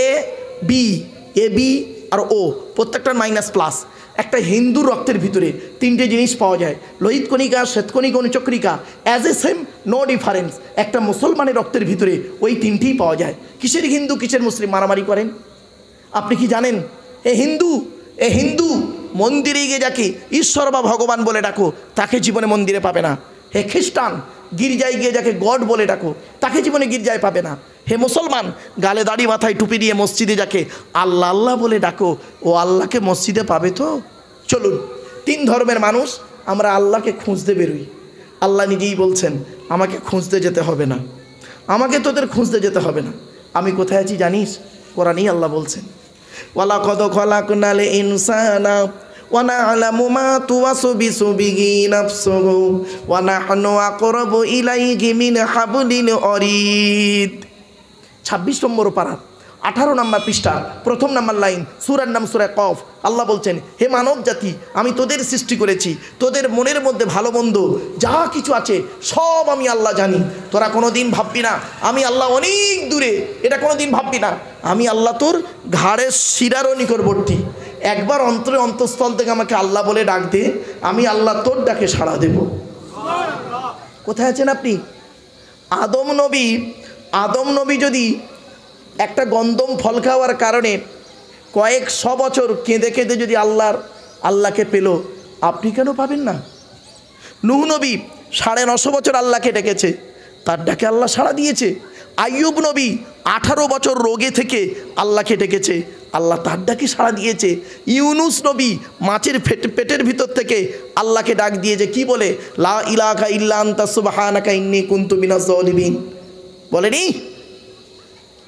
এ বি আর ও, প্রত্যেকটার মাইনাস প্লাস। একটা হিন্দুর রক্তের ভিতরে 3টে জিনিস পাওয়া যায়, লোহিত কণিকা, শ্বেতকণিকা, অনুচক্রিকা। As a same, no difference. একটা মুসলমানের রক্তের ভিতরে ওই 3টেই পাওয়া যায়। কিসের হিন্দু কিসের মুসলিম মারামারি করেন? আপনি কি জানেন? এ হিন্দু মন্দিরে গিয়ে যাকে ঈশ্বর বা ভগবান বলে ডাকো, তাকে জীবনে মন্দিরে পাবে না। হে খ্রিস্টান, গির্জায় গিয়ে যাকে গড বলে ডাকো, তাকে জীবনে গির্জায় পাবে না। হে মুসলমান, গালে দাড়ি মাথায় টুপি দিয়ে মসজিদে যাকে আল্লাহ আল্লাহ বলে ডাকো, ও আল্লাহকে মসজিদে পাবে তো? চলুন, 3 ধর্মের মানুষ আমরা আল্লাহকে খুঁজতে বেরোই। আল্লাহ নিজেই বলছেন, আমাকে খুঁজতে যেতে হবে না, আমাকে তোদের খুঁজতে যেতে হবে না। আমি কোথায় আছি জানিস? কোরআনেই আল্লাহ বলছেন। ওয়ালাকাদ খালাকনাল ইনসানা ওয়া না'লামু মা তুওয়াসবিসু বিহি নাফসুহু ওয়া নাহনু আকরাবু ইলাইহি মিন হাবলিল ওয়ারিদ। 26 নম্বর পারা 18 নম্বর পৃষ্ঠা 1ম নম্বর লাইন, সূরার নাম সূরা কফ। আল্লাহ বলছেন, হে মানব জাতি, আমি তোদের সৃষ্টি করেছি, তোদের মনের মধ্যে ভালো মন্দ যা কিছু আছে সব আমি আল্লাহ জানি। তোরা কোনো দিন ভাববি না আমি আল্লাহ অনেক দূরে, এটা কোনো দিন ভাববি না। আমি আল্লাহ তোর ঘাড়ের শিরারও নিকটবর্তী। একবার অন্তরে অন্তঃস্থল থেকে আমাকে আল্লাহ বলে ডাক দে, আমি আল্লাহ তোর ডাকে সাড়া দেব। কোথায় আছেন আপনি? আদম নবী যদি একটা গন্ধম ফল খাওয়ার কারণে কয়েকশো বছর কেঁদে কেঁদে যদি আল্লাহকে পেল, আপনি কেন পাবেন না? নূহ নবী 950 বছর আল্লাহকে ডেকেছে, তার ডাকে আল্লাহ সাড়া দিয়েছে। আইয়ুব নবী 18 বছর রোগে থেকে আল্লাহকে ডেকেছে, আল্লাহ তার ডাকে সাড়া দিয়েছে। ইউনুস নবী মাছের পেটের ভিতর থেকে আল্লাহকে ডাক দিয়েছে, কি বলে? লা ইলাহা ইল্লা আনতা সুবহানাকা ইন্নী কুনতু মিনাজ জালিমিন বলেনি?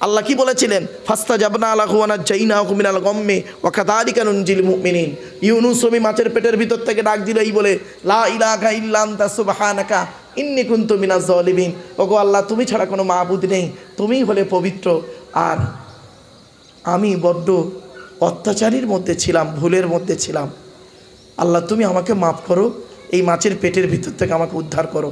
আল্লাহ কি বলেছিলেন? ফাস্তাজাবনা লাহু ওয়া নাজাইনাহু মিনাল গাম্মি ওয়া কাযালিকা নুনজিল মুমিনিন। ইউনুস নবী মাছের পেটের ভিতর থেকে ডাক দিল এই বলে, লা ইলাহা ইল্লা আনতা সুবহানাকা ইন্নী কুনতু মিনাজ জালিমিন। ওগো আল্লাহ, তুমি ছাড়া কোনো মাবুদ নেই, তুমিই হলে পবিত্র, আর আমি বড্ড অত্যাচারীর মধ্যে ছিলাম, ভুলের মধ্যে ছিলাম। আল্লাহ তুমি আমাকে মাফ করো, এই মাছের পেটের ভিতর থেকে আমাকে উদ্ধার করো।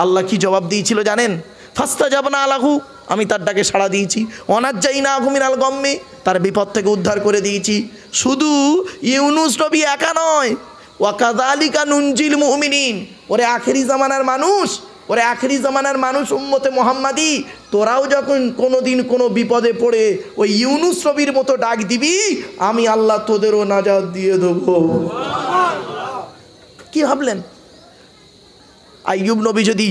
আল্লাহ কি জবাব দিয়েছিল জানেন? ফাস্তাজাবনা লাহু, আমি তার ডাকে সাড়া দিয়েছি। ওয়ানাজ্জাইনাহু মিনাল গাম্মি, তার বিপদ থেকে উদ্ধার করে দিয়েছি। শুধু ইউনুস নবী একা নয়, ওয়া কাযালিকা নুনজিল মুমিনিন। ওরে আখেরি জামানার মানুষ, উম্মতে মুহাম্মাদি, তোরাও যখন কোনো দিন কোনো বিপদে পড়ে ওই ইউনুস নবীর মতো ডাক দিবি, আমি আল্লাহ তোদেরও নাজাত দিয়ে দেবো। কি ভাবলেন? আইয়ুব নবী যদি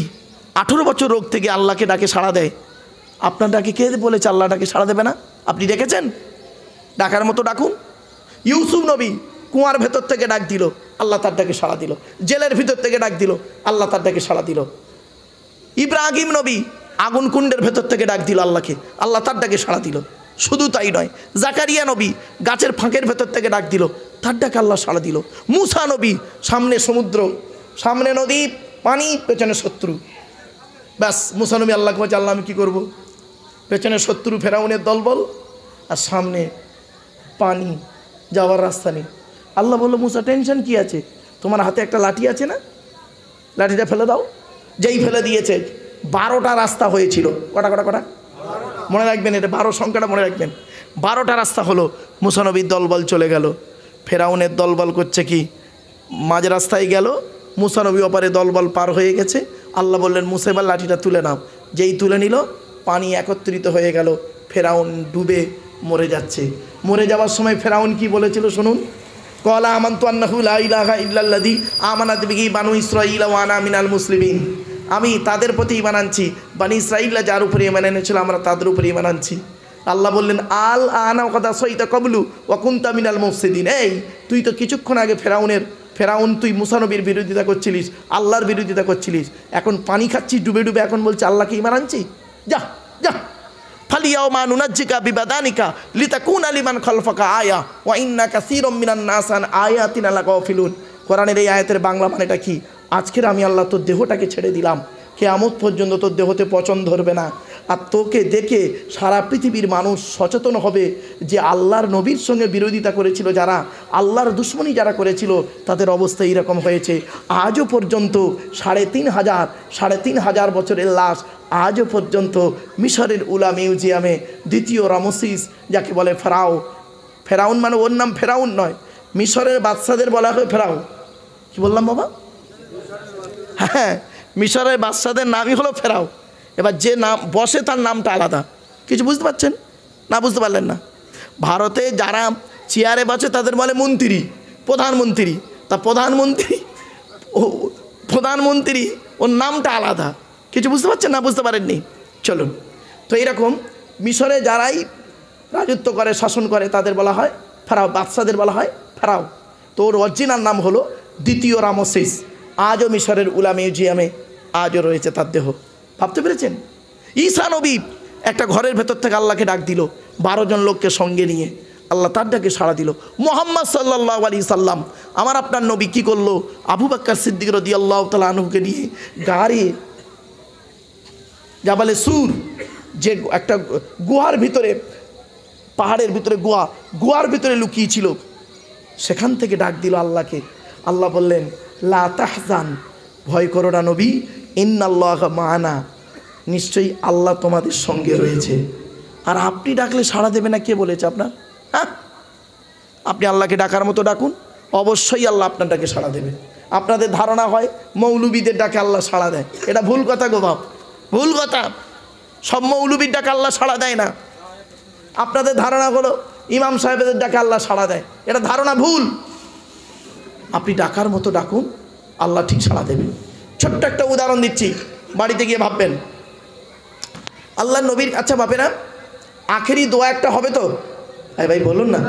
18 বছর রোগ থেকে আল্লাহকে ডাকে সাড়া দেয়, আপনার ডাকে কে বলেছে আল্লাহ ডাকে সাড়া দেবে না? আপনি ডেকেছেন? ডাকার মতো ডাকুন। ইউসুফ নবী কুয়ার ভেতর থেকে ডাক দিল, আল্লাহ তার ডাকে সাড়া দিল। জেলের ভিতর থেকে ডাক দিল, আল্লাহ তার ডাকে সাড়া দিল। ইব্রাহিম নবী আগুন কুণ্ডের ভেতর থেকে ডাক দিল আল্লাহকে, আল্লাহ তার ডাকে সাড়া দিল। শুধু তাই নয়, জাকারিয়া নবী গাছের ফাঁকের ভেতর থেকে ডাক দিল, তার ডাকে আল্লাহ সাড়া দিল। মুসা নবী সামনে সমুদ্র, সামনে নদী, পানি, পেছনে শত্রু। ব্যাস মুসা নবী আল্লাহকে বলছে, আল্লাহ আমি কী করবো? পেছনে শত্রু ফেরাউনের দলবল, আর সামনে পানি, যাওয়ার রাস্তা নেই। আল্লাহ বললো, মুসা টেনশন কি আছে? তোমার হাতে একটা লাঠি আছে না, লাঠিটা ফেলে দাও। যেই ফেলে দিয়েছে 12টা রাস্তা হয়েছিল। কটা মনে রাখবেন, এটা 12 সংখ্যাটা মনে রাখবেন। 12টা রাস্তা হলো। মুসা নবীর দলবল চলে গেল, ফেরাউনের দলবল করছে কি, মাঝ রাস্তায় গেল, মুসা নবী ওপারে দলবল পার হয়ে গেছে। আল্লাহ বললেন, মুসা এবার লাঠিটা তুলে নাও। যেই তুলে নিল, পানি একত্রিত হয়ে গেল, ফেরাউন ডুবে মরে যাচ্ছে। মরে যাওয়ার সময় ফেরাউন কি বলেছিল শুনুন? ক্বালা আমানতু আন্নাহু লা ইলাহা ইল্লাল্লাযী আমানাত বিহি বানু ইসরাঈল ওয়া আনা মিনাল মুসলিমিন। আমি তাদের প্রতি ঈমান আনছি, বানি ইসরাঈলরা যার উপরে ঈমান এনেছিল আমরা তাদের উপরে ঈমান আনছি। আল্লাহ বললেন, আল আনা ওয়া কাদ আসাইতা ক্বাবলু ওয়া কুনতা মিনাল মুফসিদিন। এই তুই তো কিছুক্ষণ আগে ফেরাউন তুই মুসা নবীর বিরোধিতা করছিলিস, আল্লাহর বিরোধিতা করছিলিস, এখন পানি খাচ্ছিস ডুবে ডুবে, এখন বলছে আল্লাহকে ঈমান আনছি। যা যা, ফালিয়াউমা নুনাজ্জিকা বিবাদানিকা লিতাকুনা লিমান খালফাকা আয়া ওয়া ইন্না কাসীরাম মিনান নাস আন আয়াতিনা লাগাফিলুন। কোরআনের এই আয়াতের বাংলা মানেটা কি? আজকের আমি আল্লাহ তোর দেহটাকে ছেড়ে দিলাম, কিয়ামত পর্যন্ত তোর দেহতে পচন ধরবে না, আর তোকে দেখে সারা পৃথিবীর মানুষ সচেতন হবে যে আল্লাহর নবীর সঙ্গে বিরোধিতা করেছিল যারা, আল্লাহর দুশ্মনী যারা করেছিল, তাদের অবস্থা এইরকম হয়েছে। আজও পর্যন্ত 3,500 বছরের লাশ আজও পর্যন্ত মিশরের উলা মিউজিয়ামে, দ্বিতীয় রামসিস যাকে বলে ফেরাউন মানে ওর নাম ফেরাউন নয়, মিশরের বাদশাদের বলা হয় ফেরাউন। কি বললাম বাবা? হ্যাঁ, মিশরের বাদশাদের নামই হলো ফেরাও। এবার যে নাম বসে তার নামটা আলাদা। কিছু বুঝতে পারছেন না? বুঝতে পারলেন না? ভারতে যারা চেয়ারে বসে তাদের বলে মন্ত্রী, প্রধানমন্ত্রী। তা প্রধানমন্ত্রী ওর নামটা আলাদা। কিছু বুঝতে পারছেন না? বুঝতে পারেননি? চলুন। তো এইরকম মিশরে যারাই রাজত্ব করে, শাসন করে, তাদের বলা হয় ফেরাও, বাদশাদের বলা হয় ফেরাও। তো ওর অরিজিনাল নাম হলো দ্বিতীয় রামসিস। আজও মিশরের উলা মিউজিয়ামে আজও রয়েছে তার দেহ। ভাবতে পেরেছেন? ঈসা নবী একটা ঘরের ভেতর থেকে আল্লাহকে ডাক দিল 12 জন লোককে সঙ্গে নিয়ে। আল্লাহ তার ডাকে সাড়া দিল। মুহাম্মদ সাল্লাল্লাহু আলাইহি সাল্লাম আমার আপনার নবী কী করলো, আবু বকর সিদ্দিক রাদিয়াল্লাহু তাআলা আনহুকে নিয়ে গাড়ি জাবালে সুর, যে একটা গুহার ভিতরে, পাহাড়ের ভিতরে গুহার ভিতরে লুকিয়ে ছিল, সেখান থেকে ডাক দিল আল্লাহকে। আল্লাহ বললেন লা তাহজান, ভয় করো না নবী, ইন্নাল্লাহা মা'ানা, নিশ্চয়ই আল্লাহ তোমাদের সঙ্গে রয়েছে। আর আপনি ডাকলে সাড়া দেবে না কে বলেছে আপনার? হ্যাঁ, আপনি আল্লাহকে ডাকার মতো ডাকুন, অবশ্যই আল্লাহ আপনার ডাকে সাড়া দেবে। আপনাদের ধারণা হয় মৌলবীদের ডাকে আল্লাহ সাড়া দেয়, এটা ভুল কথা গো বাপ, ভুল কথা। সব মৌলবীর ডাকে আল্লাহ সাড়া দেয় না। আপনাদের ধারণা হলো ইমাম সাহেবদের ডাকে আল্লাহ সাড়া দেয়, এটা ধারণা ভুল। আপনি ডাকার মতো ডাকুন, আল্লাহ ঠিক সাড়া দেবে। ছোট্ট একটা উদাহরণ দিচ্ছি, বাড়িতে গিয়ে ভাববেন। আল্লাহ নবীর, আচ্ছা ভাবে না আখেরি দোয়া একটা হবে তো? ভাই বলুন না।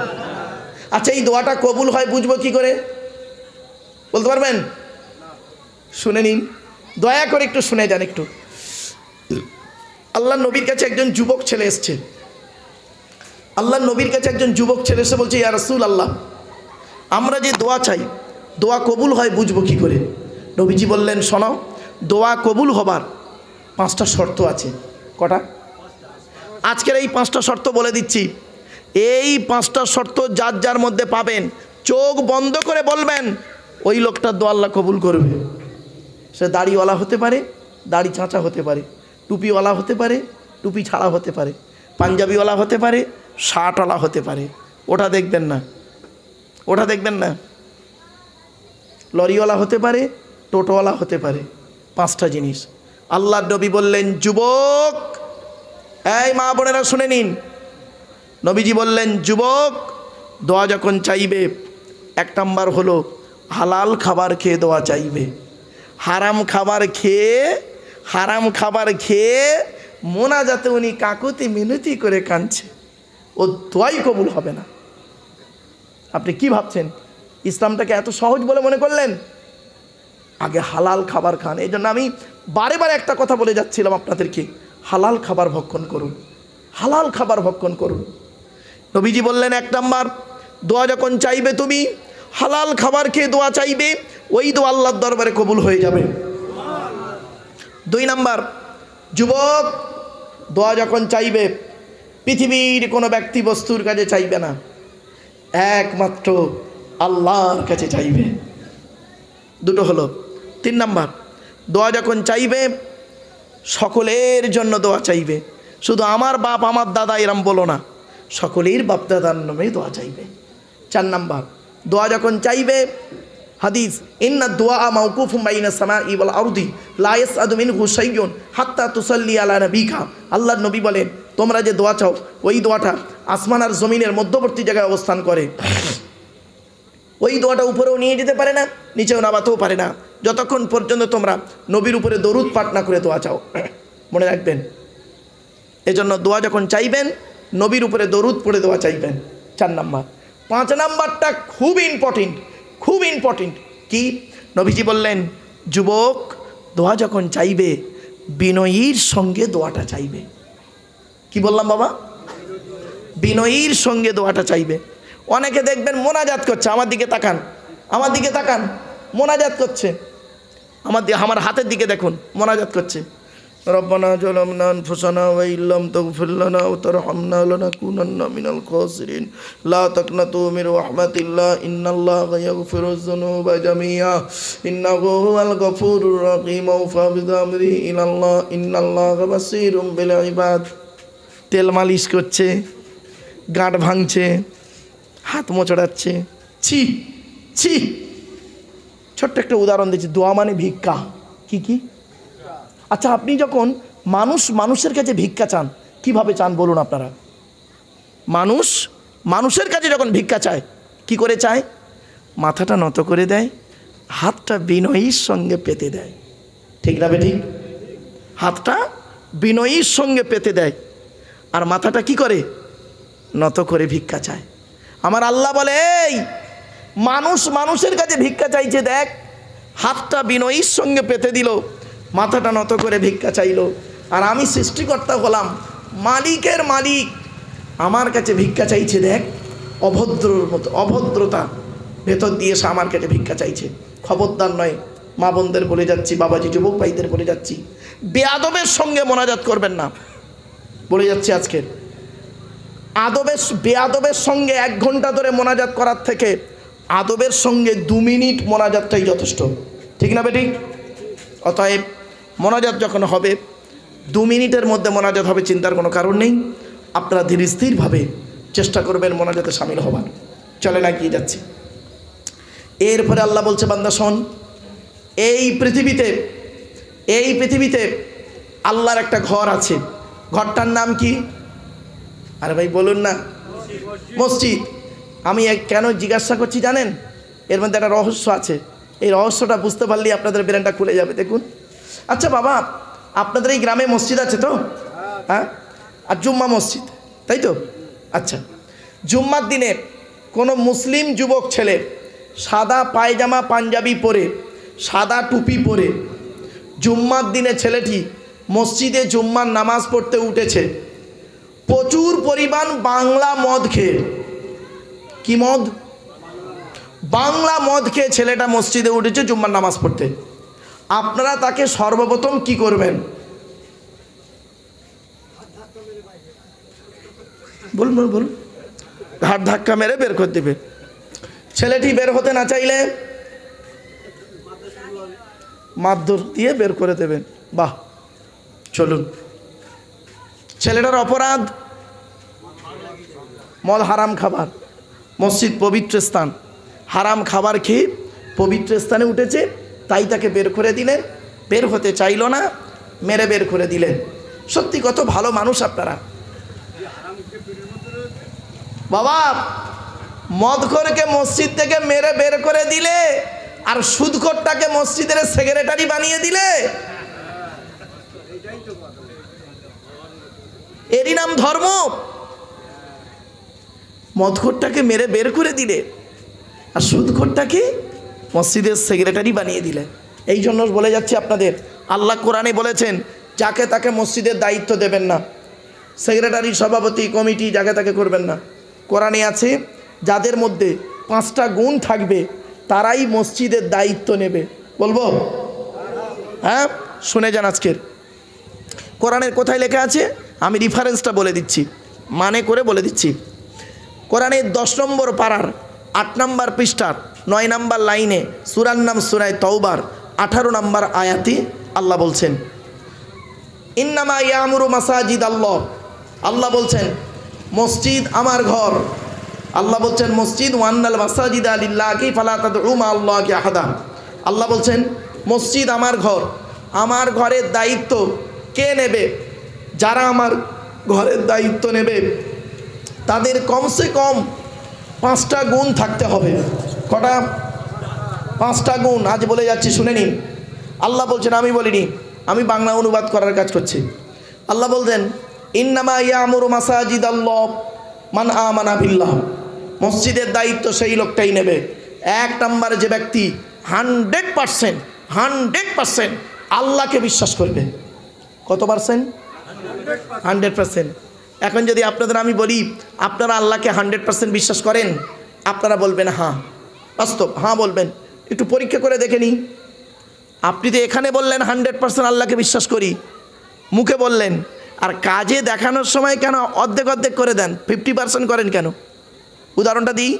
আচ্ছা এই দোয়াটা কবুল হয় বুঝবো কি করে, বলতে পারবেন? শুনে নিন, দয়া করে একটু শুনে যান একটু। আল্লাহ নবীর কাছে একজন যুবক ছেলে এসছে। আল্লাহ নবীর কাছে একজন যুবক ছেলে এসে বলছে, ইয়া রাসূলুল্লাহ, আমরা যে দোয়া চাই, দোয়া কবুল হয় বুঝবো কি করে? নবীজি বললেন, শোনো, দোয়া কবুল হবার 5টা শর্ত আছে। কটা? আজকের এই 5টা শর্ত বলে দিচ্ছি। এই 5টা শর্ত যার যার মধ্যে পাবেন, চোখ বন্ধ করে বলবেন, ওই লোকটার দোয়া আল্লাহ কবুল করবে। সে দাড়িওয়ালা হতে পারে, দাড়ি চাঁচা হতে পারে, টুপিওয়ালা হতে পারে, টুপি ছাড়া হতে পারে, পাঞ্জাবিওয়ালা হতে পারে, শার্টওয়ালা হতে পারে। ওটা দেখবেন না, ওটা দেখবেন না। লরিওয়ালা হতে পারে, টোটোওয়ালা হতে পারে। 5টা জিনিস আল্লাহ নবী বললেন, যুবক, এই মা বোনেরা শুনে নিন, নবীজি বললেন, যুবক, দোয়া যখন চাইবে, 1 নাম্বার হলো হালাল খাবার খেয়ে দোয়া চাইবে। হারাম খাবার খেয়ে মোনাজাতে উনি কাকুতি মিনতি করে কাঁদছে, ও দোয়াই কবুল হবে না। আপনি কি ভাবছেন ইসলামটাকে এত সহজ বলে মনে করলেন? আগে হালাল খাবার খান। এই জন্য আমি বারে বারে একটা কথা বলে যাচ্ছিলাম আপনাদেরকে, হালাল খাবার ভক্ষণ করুন, হালাল খাবার ভক্ষণ করুন। নবীজি বললেন 1 নাম্বার, দোয়া যখন চাইবে তুমি হালাল খাবার খেয়ে দোয়া চাইবে, ওই দোয়া আল্লাহর দরবারে কবুল হয়ে যাবে। 2 নাম্বার, যুবক, দোয়া যখন চাইবে পৃথিবীর কোনো ব্যক্তি বস্তুর কাছে চাইবে না, একমাত্র আল্লাহর কাছে চাইবে। 2টো হলো। 3 নাম্বার, দোয়া যখন চাইবে সকলের জন্য দোয়া চাইবে, শুধু আমার বাপ আমার দাদা এরম বলো না, সকলের বাপ দাদার নামে দোয়া চাইবে। 4 নাম্বার, দোয়া যখন চাইবে, হাদিস, ইন্না দুআ মাওকুফুম বাইনা সামাই ওয়াল আরদি লা ইয়াসআদু মিনহু শাইউন হাত্তা তুসাল্লি আলা নবিকা। আল্লাহর নবী বলেন, তোমরা যে দোয়া চাও, ওই দোয়াটা আসমান আর জমিনের মধ্যবর্তী জায়গায় অবস্থান করে। ওই দোয়াটা উপরেও নিয়ে যেতে পারে না, নিচেও নামাতেও পারে না, যতক্ষণ পর্যন্ত তোমরা নবীর উপরে দরুদ পাঠ না করে দোয়া চাও। মনে রাখবেন, এজন্য দোয়া যখন চাইবেন নবীর উপরে দরুদ পড়ে দোয়া চাইবেন। 4 নাম্বার। 5 নাম্বারটা খুব ইম্পর্টেন্ট, খুব ইম্পর্টেন্ট। কি? নবীজি বললেন, যুবক, দোয়া যখন চাইবে বিনয়ীর সঙ্গে দোয়াটা চাইবে। কি বললাম বাবা? বিনয়ীর সঙ্গে দোয়াটা চাইবে। অনেকে দেখবেন মোনাজাত করছে, আমার দিকে তাকান, আমার দিকে তাকান, মোনাজাত করছে, আমার হাতের দিকে দেখুন, মোনাজাত করছে, রব্বানা যালামনা আনফুসানা ওয়া ইল্লাম তাগফির লানা ওয়া তারহামনা লানাকুনান্না মিনাল খাসিরিন লা তাকনাতু মির রাহমাতিল্লাহ ইন্নাল্লাহা ইয়াগফিরুয যুনুবা জামিআ ইন্নাহু হুয়াল গফুরুর রহিম ওয়া বিযামরি ইলাল্লাহ ইন্নাল্লাহা বাসীরুম বিল ইবাদ। তেল মালিশ করছে, গাঁট ভাঙছে, হাত মোচড়াচ্ছে, ছি ছি। ছোট্ট একটা উদাহরণ দিচ্ছি, দোয়া মানে ভিক্ষা। কি? আচ্ছা, আপনি যখন মানুষের কাছে ভিক্ষা চান, কিভাবে চান বলুন আপনারা? মানুষের কাছে যখন ভিক্ষা চায়, কি করে চায়? মাথাটা নত করে দেয়, হাতটা বিনয়ীর সঙ্গে পেতে দেয়। ঠিক না বেঠিক? হাতটা বিনয়ীর সঙ্গে পেতে দেয়, আর মাথাটা কি করে? নত করে ভিক্ষা চায়। আমার আল্লাহ বলে, এই মানুষের কাছে ভিক্ষা চাইছে, দেখ, হাতটা বিনয়ীর সঙ্গে পেতে দিল, মাথাটা নত করে ভিক্ষা চাইল, আর আমি সৃষ্টিকর্তা হলাম, মালিকের মালিক, আমার কাছে ভিক্ষা চাইছে, দেখ, অভদ্রর মতো অভদ্রতা ভেতর দিয়ে সে আমার কাছে ভিক্ষা চাইছে। খবরদার নয়, মা বোনদের বলে যাচ্ছি, বাবাজি যুবক ভাইদের বলে যাচ্ছি, বেয়াদবের সঙ্গে মোনাজাত করবেন না। বলে যাচ্ছি আজকের বেয়াদবের সঙ্গে 1 ঘন্টা ধরে মোনাজাত করার থেকে আদবের সঙ্গে 2 মিনিট মোনাজাতটাই যথেষ্ট, ঠিক না বেঠিক? অতএব মোনাজাত যখন হবে 2 মিনিটের মধ্যে মোনাজাত হবে, চিন্তার কোনো কারণ নেই। আপনারা ধীর স্থিরভাবে চেষ্টা করবেন মোনাজাতে শামিল হবার। চলেন এগিয়ে যাচ্ছি। এরপরে আল্লাহ বলছে, বান্দা শোন, এই পৃথিবীতে আল্লাহর একটা ঘর আছে। ঘরটার নাম কি? আরে ভাই বলুন না। মসজিদ। আমি কেন জিজ্ঞাসা করছি জানেন? এর মধ্যে একটা রহস্য আছে। এই রহস্যটা বুঝতে পারলেই আপনাদের ব্রেনটা খুলে যাবে। দেখুন, আচ্ছা বাবা, আপনাদের এই গ্রামে মসজিদ আছে তো? হ্যাঁ, আর জুম্মা মসজিদ, তাই তো? আচ্ছা, জুম্মার দিনে কোনো মুসলিম যুবক ছেলে সাদা পায়জামা পাঞ্জাবি পরে, সাদা টুপি পরে জুম্মার দিনে ছেলেটি মসজিদে জুম্মার নামাজ পড়তে উঠেছে, প্রচুর পরিমাণ বাংলা মদ খেয়ে। কি মদ? বাংলা মদ খেয়ে ছেলেটা মসজিদে উঠেছে জুম্মার নামাজ পড়তে। আপনারা তাকে সর্বপ্রথম কি করবেন? বলুন বলুন বলুন। ঘাট ধাক্কা মেরে বের করে দেবে। ছেলেটি বের হতে না চাইলে মারধর দিয়ে বের করে দেবেন। বাহ, চলুন। ছেলেটার অপরাধ মদ হারাম খাবার, মসজিদ পবিত্র স্থান, হারাম খাবার খেয়ে পবিত্র স্থানে উঠেছে, তাই তাকে বের করে দিলেন। বের হতে চাইল না, মেরে বের করে দিলেন। সত্যি কত ভালো মানুষ আপনারা। বাবা, মদখোরকে মসজিদ থেকে মেরে বের করে দিলে আর সুদখোরটাকে মসজিদের সেক্রেটারি বানিয়ে দিলে, এরই নাম ধর্ম? মদখোরটাকে মেরে বের করে দিলে আর সুদখোরটাকে মসজিদের সেক্রেটারি বানিয়ে দিলে। এই জন্য বলে যাচ্ছি আপনাদের, আল্লাহ কোরআনে বলেছেন যাকে তাকে মসজিদের দায়িত্ব দেবেন না, সেক্রেটারি, সভাপতি, কমিটি যাকে তাকে করবেন না। কোরআনে আছে যাদের মধ্যে 5টা গুণ থাকবে তারাই মসজিদের দায়িত্ব নেবে। বলবো? হ্যাঁ, শুনে যান। আজকের কোরআনের কোথায় লেখা আছে আমি রেফারেন্সটা বলে দিচ্ছি, মানে করে বলে দিচ্ছি। কোরআনের 10 নম্বর পারার 8 নম্বর পৃষ্ঠার 9 নম্বর লাইনে সূরার নাম সূরা তাওবার 18 নম্বর আয়াতে আল্লাহ বলছেন, ইন্নামা ইয়ামুরু মাসাজিদ আল্লাহ। আল্লাহ বলছেন মসজিদ আমার ঘর। আল্লাহ বলছেন মসজিদ ওয়ান্নাল মাসাজিদা লিল্লাহি ফালা তাদউ মা আল্লাহি আহাদা। আল্লাহ বলছেন মসজিদ আমার ঘর। আমার ঘরের দায়িত্ব কে নেবে? যারা আমার ঘরের দায়িত্ব নেবে তাদের কমসে কম 5টা গুণ থাকতে হবে। কটা? 5টা গুণ। আজ বলে যাচ্ছি, শুনে নিন। আল্লাহ বলছেন, আমি বলিনি, আমি বাংলা অনুবাদ করার কাজ করছি। আল্লাহ বলছেন ইন্নামা ইয়ামুরু মাসাজিদ আল্লাহ মান আমানা বিল্লাহ। মসজিদের দায়িত্ব সেই লোকটাই নেবে। 1 নম্বরে যে ব্যক্তি 100% আল্লাহকে বিশ্বাস করবে। কত পার্সেন্ট? 100%। এখন যদি আপনাদের আমি বলি আপনারা আল্লাহকে 100% বিশ্বাস করেন, আপনারা বলবেন হ্যাঁ। বাস্তব হ্যাঁ বলবেন। একটু পরীক্ষা করে দেখে নিন। আপনি তো এখানে বললেন 100% আল্লাহকে বিশ্বাস করি, মুখে বললেন, আর কাজে দেখানোর সময় কেন অর্ধেক অর্ধেক করে দেন? 50% করেন কেন? উদাহরণটা দিই।